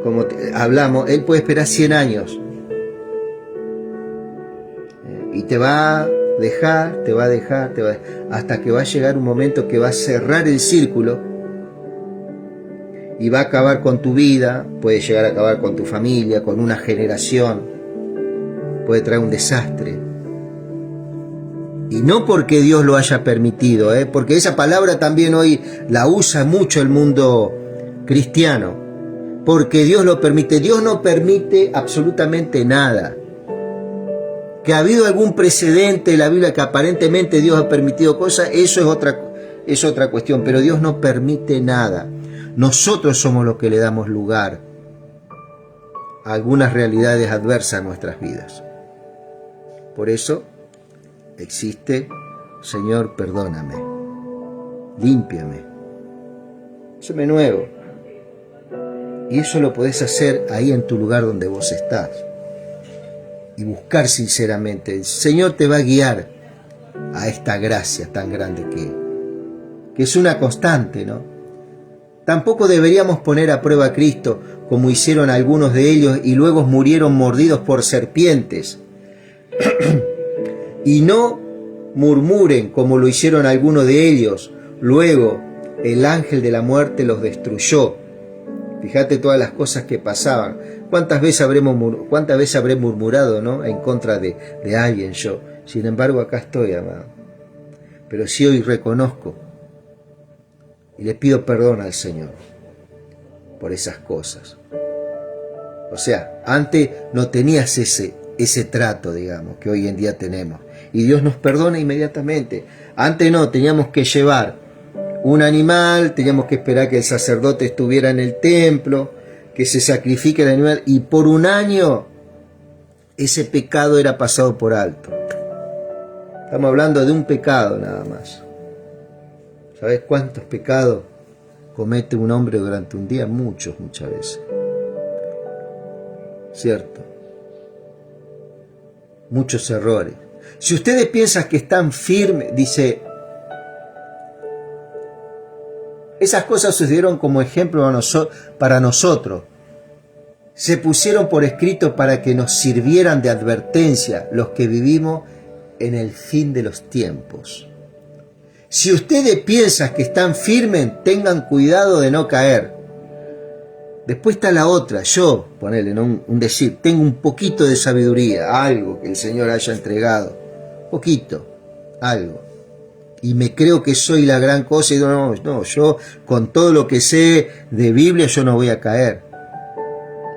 como hablamos, él puede esperar 100 años y te va a dejar, hasta que va a llegar un momento que va a cerrar el círculo y va a acabar con tu vida, puede llegar a acabar con tu familia, con una generación, puede traer un desastre. Y no porque Dios lo haya permitido, porque esa palabra también hoy la usa mucho el mundo cristiano. Porque Dios lo permite. Dios no permite absolutamente nada. Que ha habido algún precedente en la Biblia que aparentemente Dios ha permitido cosas, eso es otra cuestión. Pero Dios no permite nada. Nosotros somos los que le damos lugar a algunas realidades adversas en nuestras vidas. Por eso existe, Señor, perdóname, límpiame, hazme nuevo. Y eso lo podés hacer ahí en tu lugar donde vos estás. Y buscar sinceramente. El Señor te va a guiar a esta gracia tan grande que es una constante, ¿no? Tampoco deberíamos poner a prueba a Cristo como hicieron algunos de ellos y luego murieron mordidos por serpientes. Y no murmuren como lo hicieron algunos de ellos. Luego el ángel de la muerte los destruyó. Fíjate todas las cosas que pasaban. ¿Cuántas veces habré murmurado, ¿no?, en contra de alguien yo? Sin embargo, acá estoy, amado. Pero sí hoy reconozco y le pido perdón al Señor por esas cosas. O sea, antes no tenías ese trato, digamos, que hoy en día tenemos. Y Dios nos perdona inmediatamente. Antes no, teníamos que llevar un animal, teníamos que esperar que el sacerdote estuviera en el templo, que se sacrifique el animal, y por un año ese pecado era pasado por alto. Estamos hablando de un pecado nada más. ¿Sabes cuántos pecados comete un hombre durante un día? Muchas veces. ¿Cierto? Muchos errores. Si ustedes piensan que están firmes, dice, esas cosas sucedieron como ejemplo para nosotros. Se pusieron por escrito para que nos sirvieran de advertencia los que vivimos en el fin de los tiempos. Si ustedes piensan que están firmes, tengan cuidado de no caer. Después está la otra, yo, ponele, ¿no?, un decir, tengo un poquito de sabiduría, algo que el Señor haya entregado, poquito, algo. Y me creo que soy la gran cosa y no, yo con todo lo que sé de Biblia yo no voy a caer.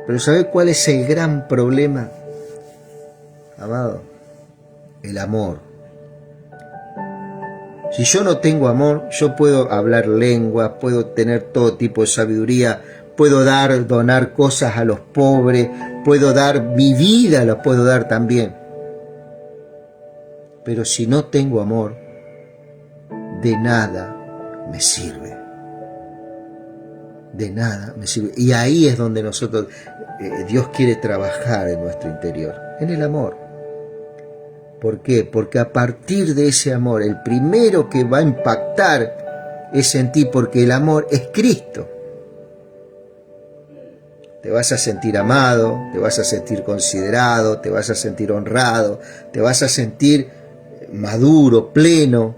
Pero ¿sabe cuál es el gran problema, amado? El amor. Si yo no tengo amor, yo puedo hablar lengua, puedo tener todo tipo de sabiduría, puedo donar cosas a los pobres, puedo dar mi vida, la puedo dar también. Pero si no tengo amor, de nada me sirve. De nada me sirve. Y ahí es donde Dios quiere trabajar en nuestro interior, en el amor. ¿Por qué? Porque a partir de ese amor, el primero que va a impactar es en ti, porque el amor es Cristo. Te vas a sentir amado, te vas a sentir considerado, te vas a sentir honrado, te vas a sentir maduro, pleno.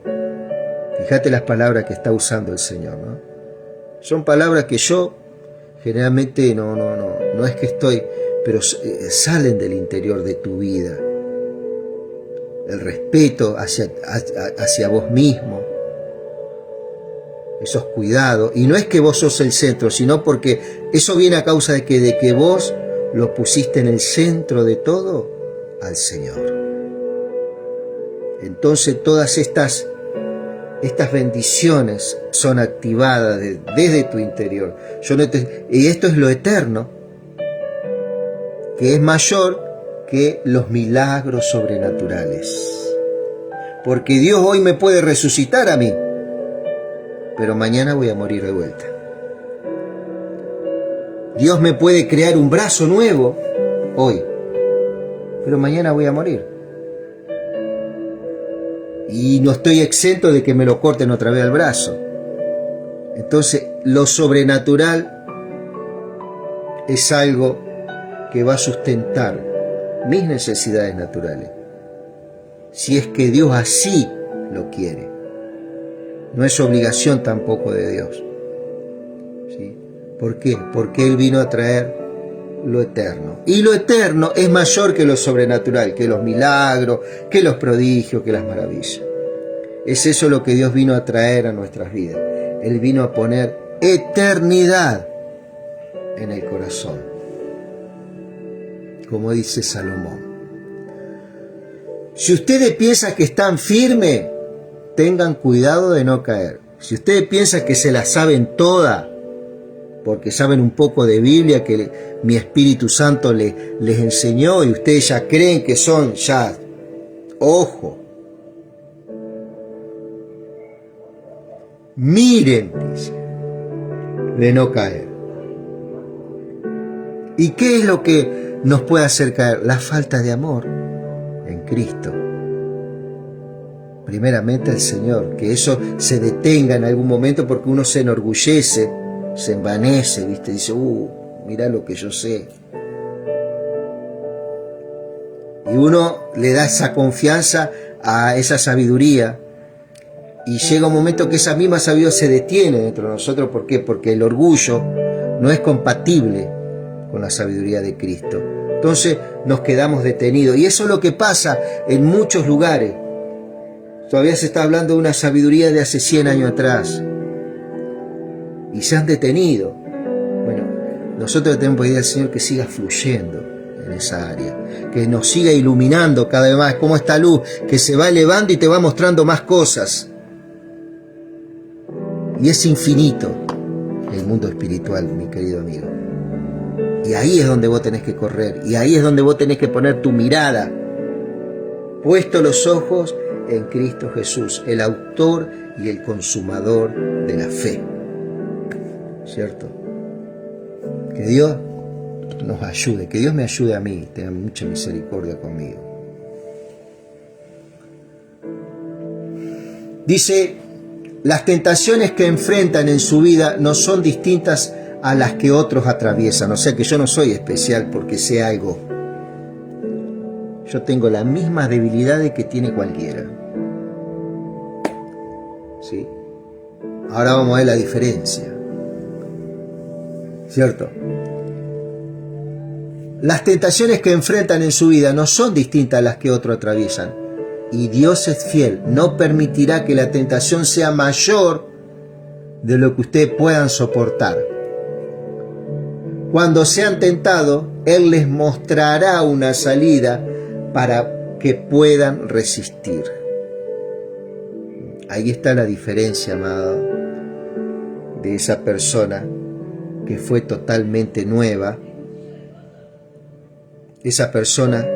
Fíjate las palabras que está usando el Señor, ¿no? Son palabras que yo generalmente no es que estoy, pero salen del interior de tu vida. El respeto hacia vos mismo, esos cuidados. Y no es que vos sos el centro, sino porque eso viene a causa de que vos lo pusiste en el centro de todo al Señor. Entonces todas estas bendiciones son activadas desde tu interior. Y esto es lo eterno, que es mayor que los milagros sobrenaturales. Porque Dios hoy me puede resucitar a mí, pero mañana voy a morir de vuelta. Dios me puede crear un brazo nuevo hoy, pero mañana voy a morir. Y no estoy exento de que me lo corten otra vez al brazo. Entonces, lo sobrenatural es algo que va a sustentar mis necesidades naturales, si es que Dios así lo quiere. No es obligación tampoco de Dios. ¿Sí? ¿Por qué? Porque Él vino a traer lo eterno. Y lo eterno es mayor que lo sobrenatural, que los milagros, que los prodigios, que las maravillas. Es eso lo que Dios vino a traer a nuestras vidas. Él vino a poner eternidad en el corazón, como dice Salomón. Si ustedes piensan que están firmes, tengan cuidado de no caer. Si ustedes piensan que se la saben toda, porque saben un poco de Biblia que mi Espíritu Santo les enseñó y ustedes ya creen que son ya, ojo, miren, dice, de no caer. ¿Y qué es lo que nos puede hacer caer? La falta de amor en Cristo. Primeramente el Señor, que eso se detenga en algún momento, porque uno se enorgullece, se envanece, ¿viste? Dice, mirá lo que yo sé. Y uno le da esa confianza a esa sabiduría, y llega un momento que esa misma sabiduría se detiene dentro de nosotros. ¿Por qué? Porque el orgullo no es compatible con la sabiduría de Cristo. Entonces nos quedamos detenidos, y eso es lo que pasa en muchos lugares. Todavía se está hablando de una sabiduría de hace 100 años atrás, y se han detenido. Bueno, nosotros tenemos que pedir al Señor que siga fluyendo en esa área, que nos siga iluminando cada vez más, como esta luz que se va elevando y te va mostrando más cosas. Y es infinito el mundo espiritual, mi querido amigo. Y ahí es donde vos tenés que correr, y ahí es donde vos tenés que poner tu mirada, puesto los ojos en Cristo Jesús, el autor y el consumador de la fe. ¿Cierto? Que Dios nos ayude, que Dios me ayude a mí, tenga mucha misericordia conmigo. Dice, las tentaciones que enfrentan en su vida no son distintas a las que otros atraviesan. O sea que yo no soy especial porque sé algo. Yo tengo las mismas debilidades que tiene cualquiera. ¿Sí? Ahora vamos a ver la diferencia. ¿Cierto? Las tentaciones que enfrentan en su vida no son distintas a las que otros atraviesan. Y Dios es fiel, no permitirá que la tentación sea mayor de lo que ustedes puedan soportar. Cuando sean tentados, Él les mostrará una salida para que puedan resistir. Ahí está la diferencia, amado, de esa persona que fue totalmente nueva, esa persona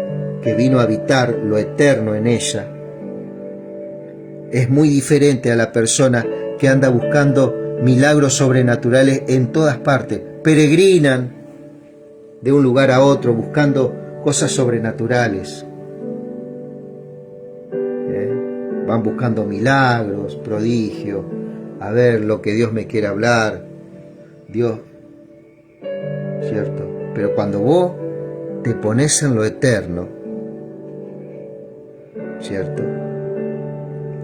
que vino a habitar lo eterno en ella. Es muy diferente a la persona que anda buscando milagros sobrenaturales en todas partes. Peregrinan de un lugar a otro buscando cosas sobrenaturales. Van buscando milagros, prodigios, a ver lo que Dios me quiere hablar. Dios, ¿cierto? Pero cuando vos te pones en lo eterno, ¿cierto?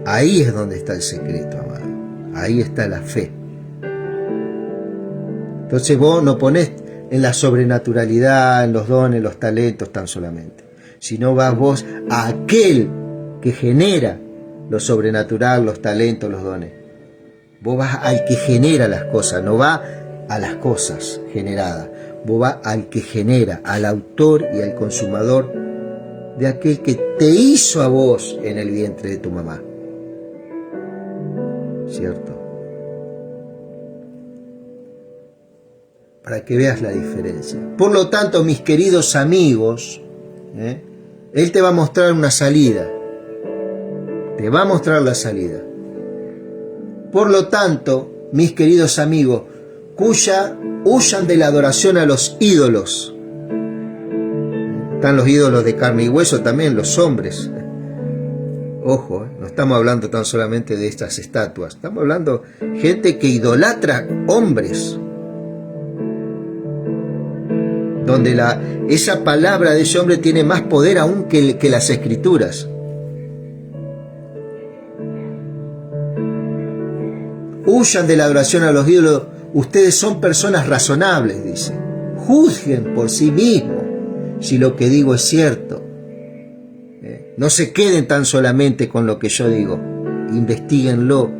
Ahí es donde está el secreto, amado. Ahí está la fe. Entonces vos no ponés en la sobrenaturalidad, en los dones, los talentos tan solamente, sino vas vos a aquel que genera lo sobrenatural, los talentos, los dones. Vos vas al que genera las cosas, no vas a las cosas generadas. Vos vas al que genera, al autor y al consumador de aquel que te hizo a vos en el vientre de tu mamá. ¿Cierto? Para que veas la diferencia. Por lo tanto, mis queridos amigos, Él te va a mostrar una salida. Te va a mostrar la salida. Por lo tanto, mis queridos amigos, huyan de la adoración a los ídolos. Están los ídolos de carne y hueso también, los hombres. Ojo, no estamos hablando tan solamente de estas estatuas. Estamos hablando de gente que idolatra hombres. Donde esa palabra de ese hombre tiene más poder aún que las escrituras. Huyan de la adoración a los ídolos. Ustedes son personas razonables, dice. Juzguen por sí mismos si lo que digo es cierto. No se queden tan solamente con lo que yo digo. Investíguenlo.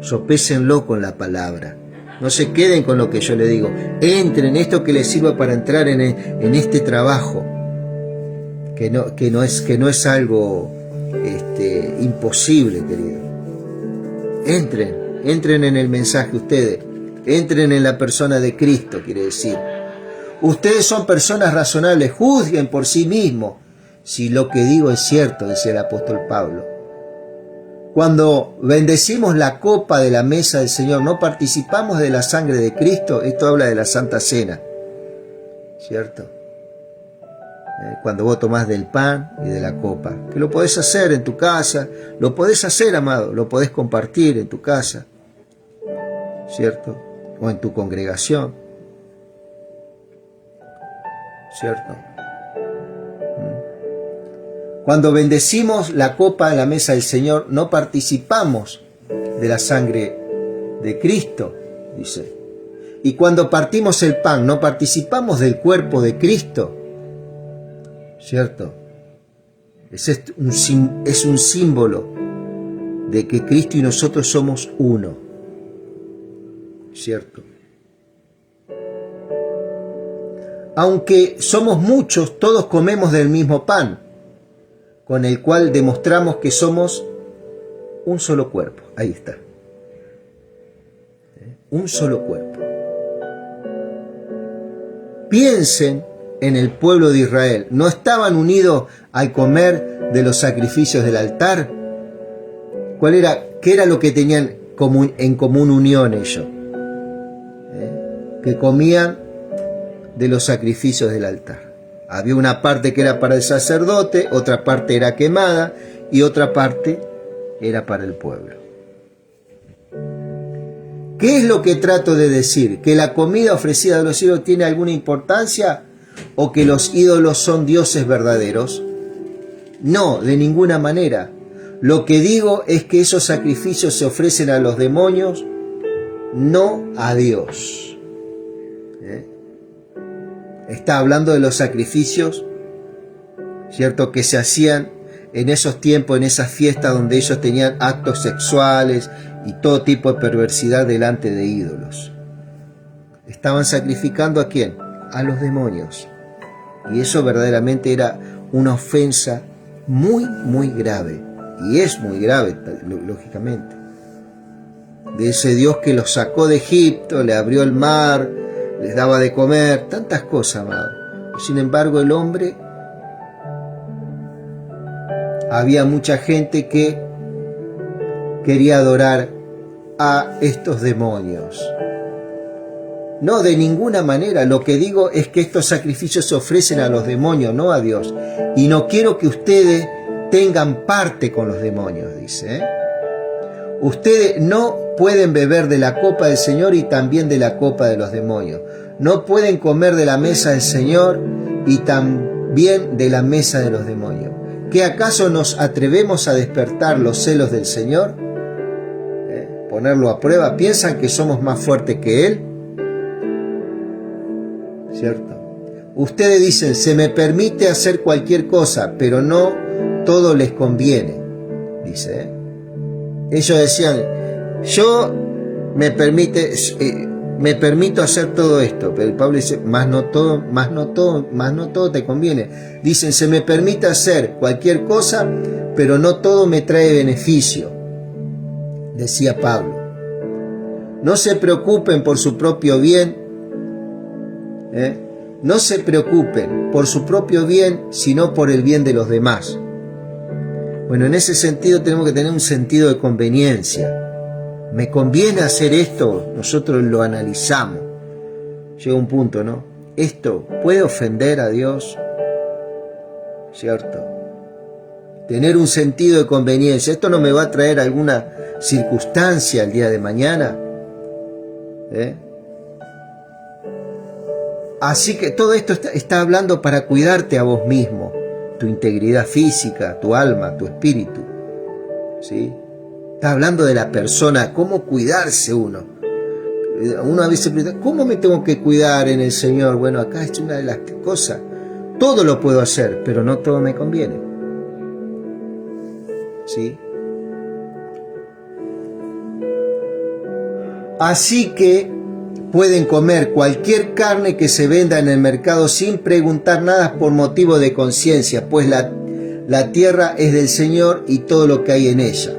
Sopésenlo con la palabra. No se queden con lo que yo les digo. Entren en esto que les sirva para entrar en este trabajo. Que no es algo imposible, querido. Entren en el mensaje ustedes. Entren en la persona de Cristo, quiere decir. Ustedes son personas razonables. Juzguen por sí mismos si lo que digo es cierto, dice el apóstol Pablo. Cuando bendecimos la copa de la mesa del Señor, no participamos de la sangre de Cristo. Esto habla de la Santa Cena, ¿cierto? Cuando vos tomás del pan y de la copa, que lo podés hacer en tu casa, lo podés hacer, amado, lo podés compartir en tu casa, ¿cierto? O en tu congregación, ¿cierto? Cuando bendecimos la copa en la mesa del Señor, no participamos de la sangre de Cristo, dice. Y cuando partimos el pan, no participamos del cuerpo de Cristo, ¿cierto? Es un símbolo de que Cristo y nosotros somos uno, ¿cierto? Aunque somos muchos, todos comemos del mismo pan, con el cual demostramos que somos un solo cuerpo. Ahí está. Un solo cuerpo. Piensen en el pueblo de Israel. ¿No estaban unidos al comer de los sacrificios del altar? ¿Qué era lo que tenían en común unión ellos? Que comían de los sacrificios del altar. Había una parte que era para el sacerdote, otra parte era quemada y otra parte era para el pueblo. ¿Qué es lo que trato de decir? ¿Que la comida ofrecida de los ídolos tiene alguna importancia o que los ídolos son dioses verdaderos? No, de ninguna manera. Lo que digo es que esos sacrificios se ofrecen a los demonios, no a Dios. Está hablando de los sacrificios, ¿cierto?, que se hacían en esos tiempos, en esas fiestas donde ellos tenían actos sexuales y todo tipo de perversidad delante de ídolos. Estaban sacrificando ¿a quién? A los demonios. Y eso verdaderamente era una ofensa muy, muy grave. Y es muy grave, lógicamente. De ese Dios que los sacó de Egipto, le abrió el mar, les daba de comer, tantas cosas, amado. Sin embargo, el hombre, había mucha gente que quería adorar a estos demonios. No, de ninguna manera. Lo que digo es que estos sacrificios se ofrecen a los demonios, no a Dios. Y no quiero que ustedes tengan parte con los demonios, dice. Ustedes no pueden beber de la copa del Señor y también de la copa de los demonios. No pueden comer de la mesa del Señor y también de la mesa de los demonios. ¿Qué acaso nos atrevemos a despertar los celos del Señor? Ponerlo a prueba. ¿Piensan que somos más fuertes que Él? ¿Cierto? Ustedes dicen, se me permite hacer cualquier cosa, pero no todo les conviene, dice. Ellos decían, yo me permito hacer todo esto, pero el Pablo dice, más no todo te conviene. Dicen, se me permite hacer cualquier cosa, pero no todo me trae beneficio, decía Pablo. No se preocupen por su propio bien, no se preocupen por su propio bien, sino por el bien de los demás. Bueno, en ese sentido tenemos que tener un sentido de conveniencia. ¿Me conviene hacer esto? Nosotros lo analizamos. Llega un punto, ¿no? ¿Esto puede ofender a Dios? ¿Cierto? Tener un sentido de conveniencia. ¿Esto no me va a traer alguna circunstancia el día de mañana? Así que todo esto está hablando para cuidarte a vos mismo. Tu integridad física, tu alma, tu espíritu. ¿Sí? Está hablando de la persona, cómo cuidarse uno. Uno a veces pregunta, ¿cómo me tengo que cuidar en el Señor? Bueno, acá es una de las cosas. Todo lo puedo hacer, pero no todo me conviene. ¿Sí? Así que pueden comer cualquier carne que se venda en el mercado sin preguntar nada por motivo de conciencia, pues la tierra es del Señor y todo lo que hay en ella.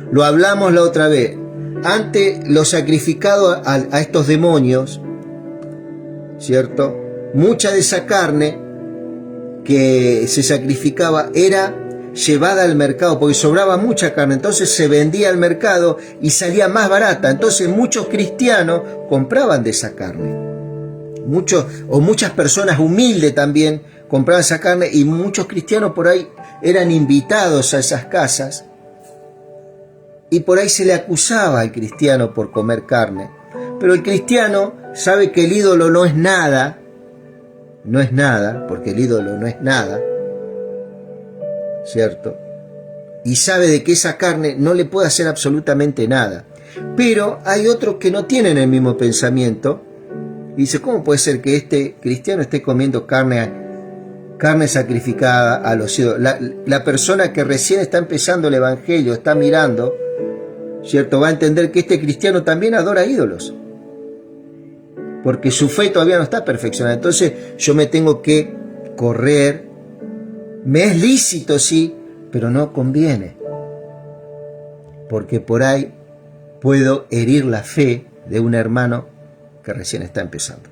Lo hablamos la otra vez. Antes lo sacrificado a estos demonios, ¿cierto? Mucha de esa carne que se sacrificaba era llevada al mercado, porque sobraba mucha carne, entonces se vendía al mercado y salía más barata. Entonces muchos cristianos compraban de esa carne, muchas personas humildes también compraban esa carne, y muchos cristianos por ahí eran invitados a esas casas, y por ahí se le acusaba al cristiano por comer carne. Pero el cristiano sabe que el ídolo no es nada, porque el ídolo no es nada, ¿cierto? Y sabe de que esa carne no le puede hacer absolutamente nada. Pero hay otros que no tienen el mismo pensamiento, y dice, ¿cómo puede ser que este cristiano esté comiendo carne sacrificada a los ídolos? La persona que recién está empezando el evangelio, está mirando, ¿cierto?, va a entender que este cristiano también adora ídolos, porque su fe todavía no está perfeccionada. Entonces yo me tengo que correr. Me es lícito, sí, pero no conviene, porque por ahí puedo herir la fe de un hermano que recién está empezando.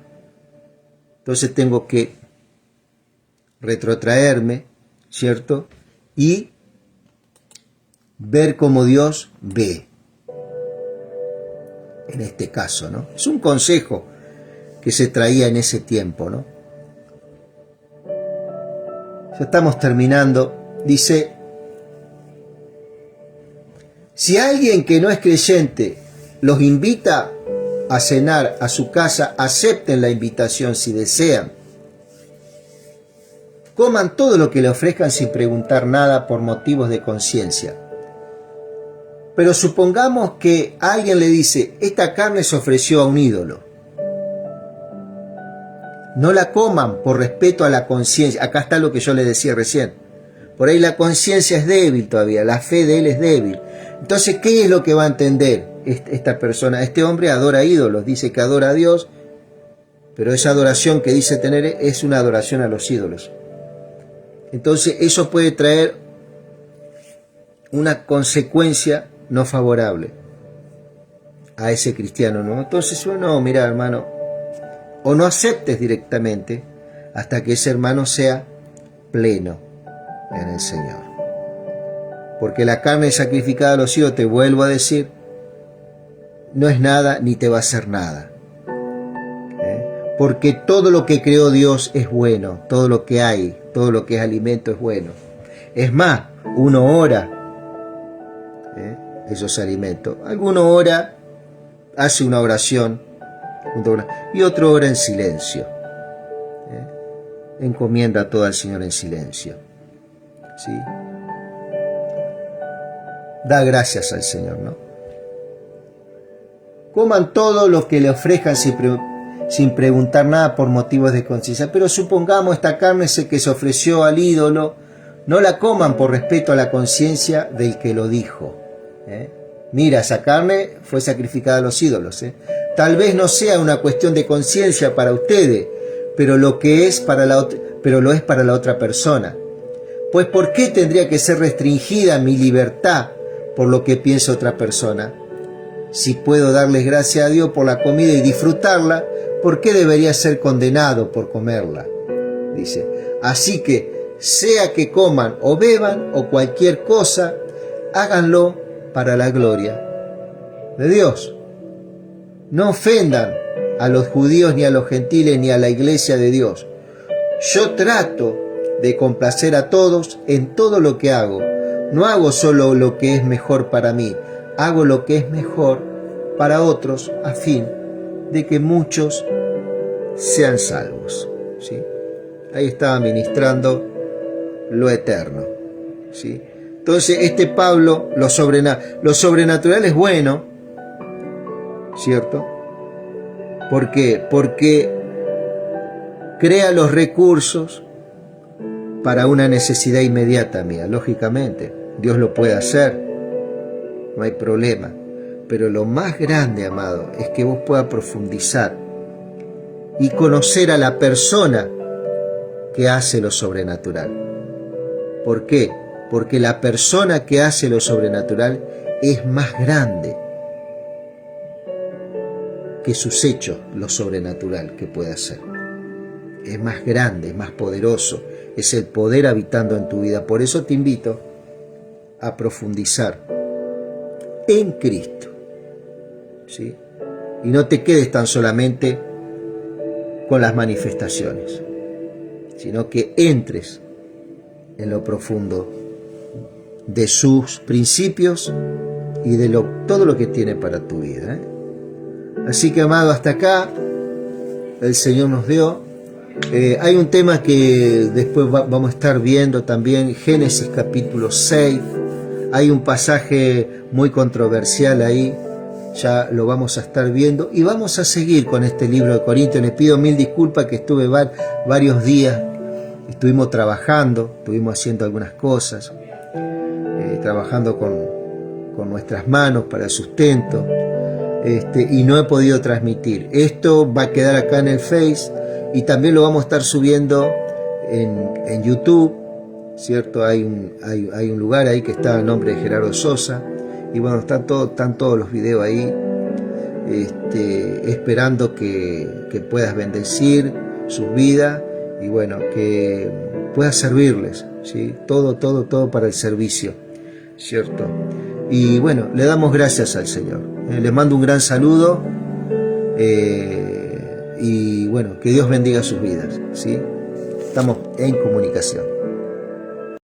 Entonces tengo que retrotraerme, ¿cierto?, y ver cómo Dios ve en este caso, ¿no? Es un consejo que se traía en ese tiempo, ¿no? Ya estamos terminando. Dice, si alguien que no es creyente los invita a cenar a su casa, acepten la invitación si desean. Coman todo lo que le ofrezcan sin preguntar nada por motivos de conciencia. Pero supongamos que alguien le dice, esta carne se ofreció a un ídolo. No la coman por respeto a la conciencia. Acá está lo que yo le decía recién. Por ahí la conciencia es débil todavía, la fe de él es débil. Entonces, ¿qué es lo que va a entender esta persona? Este hombre adora ídolos, dice que adora a Dios, pero esa adoración que dice tener es una adoración a los ídolos. Entonces, eso puede traer una consecuencia no favorable a ese cristiano, ¿no? Entonces, no, mira, hermano, o no aceptes directamente hasta que ese hermano sea pleno en el Señor. Porque la carne sacrificada a los ídolos, te vuelvo a decir, no es nada ni te va a hacer nada. Porque todo lo que creó Dios es bueno, todo lo que hay, todo lo que es alimento es bueno. Es más, uno ora esos alimentos. Alguno ora, hace una oración, y otro ora en silencio. Encomienda todo al Señor en silencio. ¿Sí? Da gracias al Señor, ¿no? Coman todo lo que le ofrezcan sin preguntar nada por motivos de conciencia. Pero supongamos esta carne que se ofreció al ídolo, no la coman por respeto a la conciencia del que lo dijo. Mira, esa carne fue sacrificada a los ídolos. Tal vez no sea una cuestión de conciencia para ustedes, pero lo es para la otra persona. Pues ¿por qué tendría que ser restringida mi libertad por lo que piensa otra persona? Si puedo darles gracias a Dios por la comida y disfrutarla, ¿por qué debería ser condenado por comerla? Dice, así que sea que coman o beban o cualquier cosa, háganlo para la gloria de Dios. No ofendan a los judíos ni a los gentiles ni a la iglesia de Dios. Yo trato de complacer a todos en todo lo que hago. No hago solo lo que es mejor para mí, hago lo que es mejor para otros a fin de que muchos sean salvos. ¿Sí? Ahí estaba ministrando lo eterno. ¿Sí? Entonces este Pablo, lo sobrenatural es bueno, ¿cierto? ¿Por qué? Porque crea los recursos para una necesidad inmediata mía, lógicamente. Dios lo puede hacer, no hay problema. Pero lo más grande, amado, es que vos puedas profundizar y conocer a la persona que hace lo sobrenatural. ¿Por qué? Porque la persona que hace lo sobrenatural es más grande que sus hechos, lo sobrenatural que puede hacer. Es más grande, es más poderoso, es el poder habitando en tu vida. Por eso te invito a profundizar en Cristo. ¿Sí? Y no te quedes tan solamente con las manifestaciones, sino que entres en lo profundo de sus principios y de todo lo que tiene para tu vida. Así que, amado, hasta acá el Señor nos dio. Hay un tema que después vamos a estar viendo también, Génesis capítulo 6. Hay un pasaje muy controversial ahí, ya lo vamos a estar viendo, y vamos a seguir con este libro de Corintios. Les pido mil disculpas que estuve varios días, estuvimos trabajando, estuvimos haciendo algunas cosas, trabajando con nuestras manos para el sustento, y no he podido transmitir. Esto va a quedar acá en el Face y también lo vamos a estar subiendo en YouTube, ¿cierto? Hay un lugar ahí que está el nombre de Gerardo Sosa, y bueno, están todos los videos ahí, esperando que puedas bendecir sus vidas y bueno, que puedas servirles, ¿sí? Todo para el servicio, ¿cierto? Y bueno, le damos gracias al Señor. Les mando un gran saludo, y bueno, que Dios bendiga sus vidas, ¿sí? Estamos en comunicación.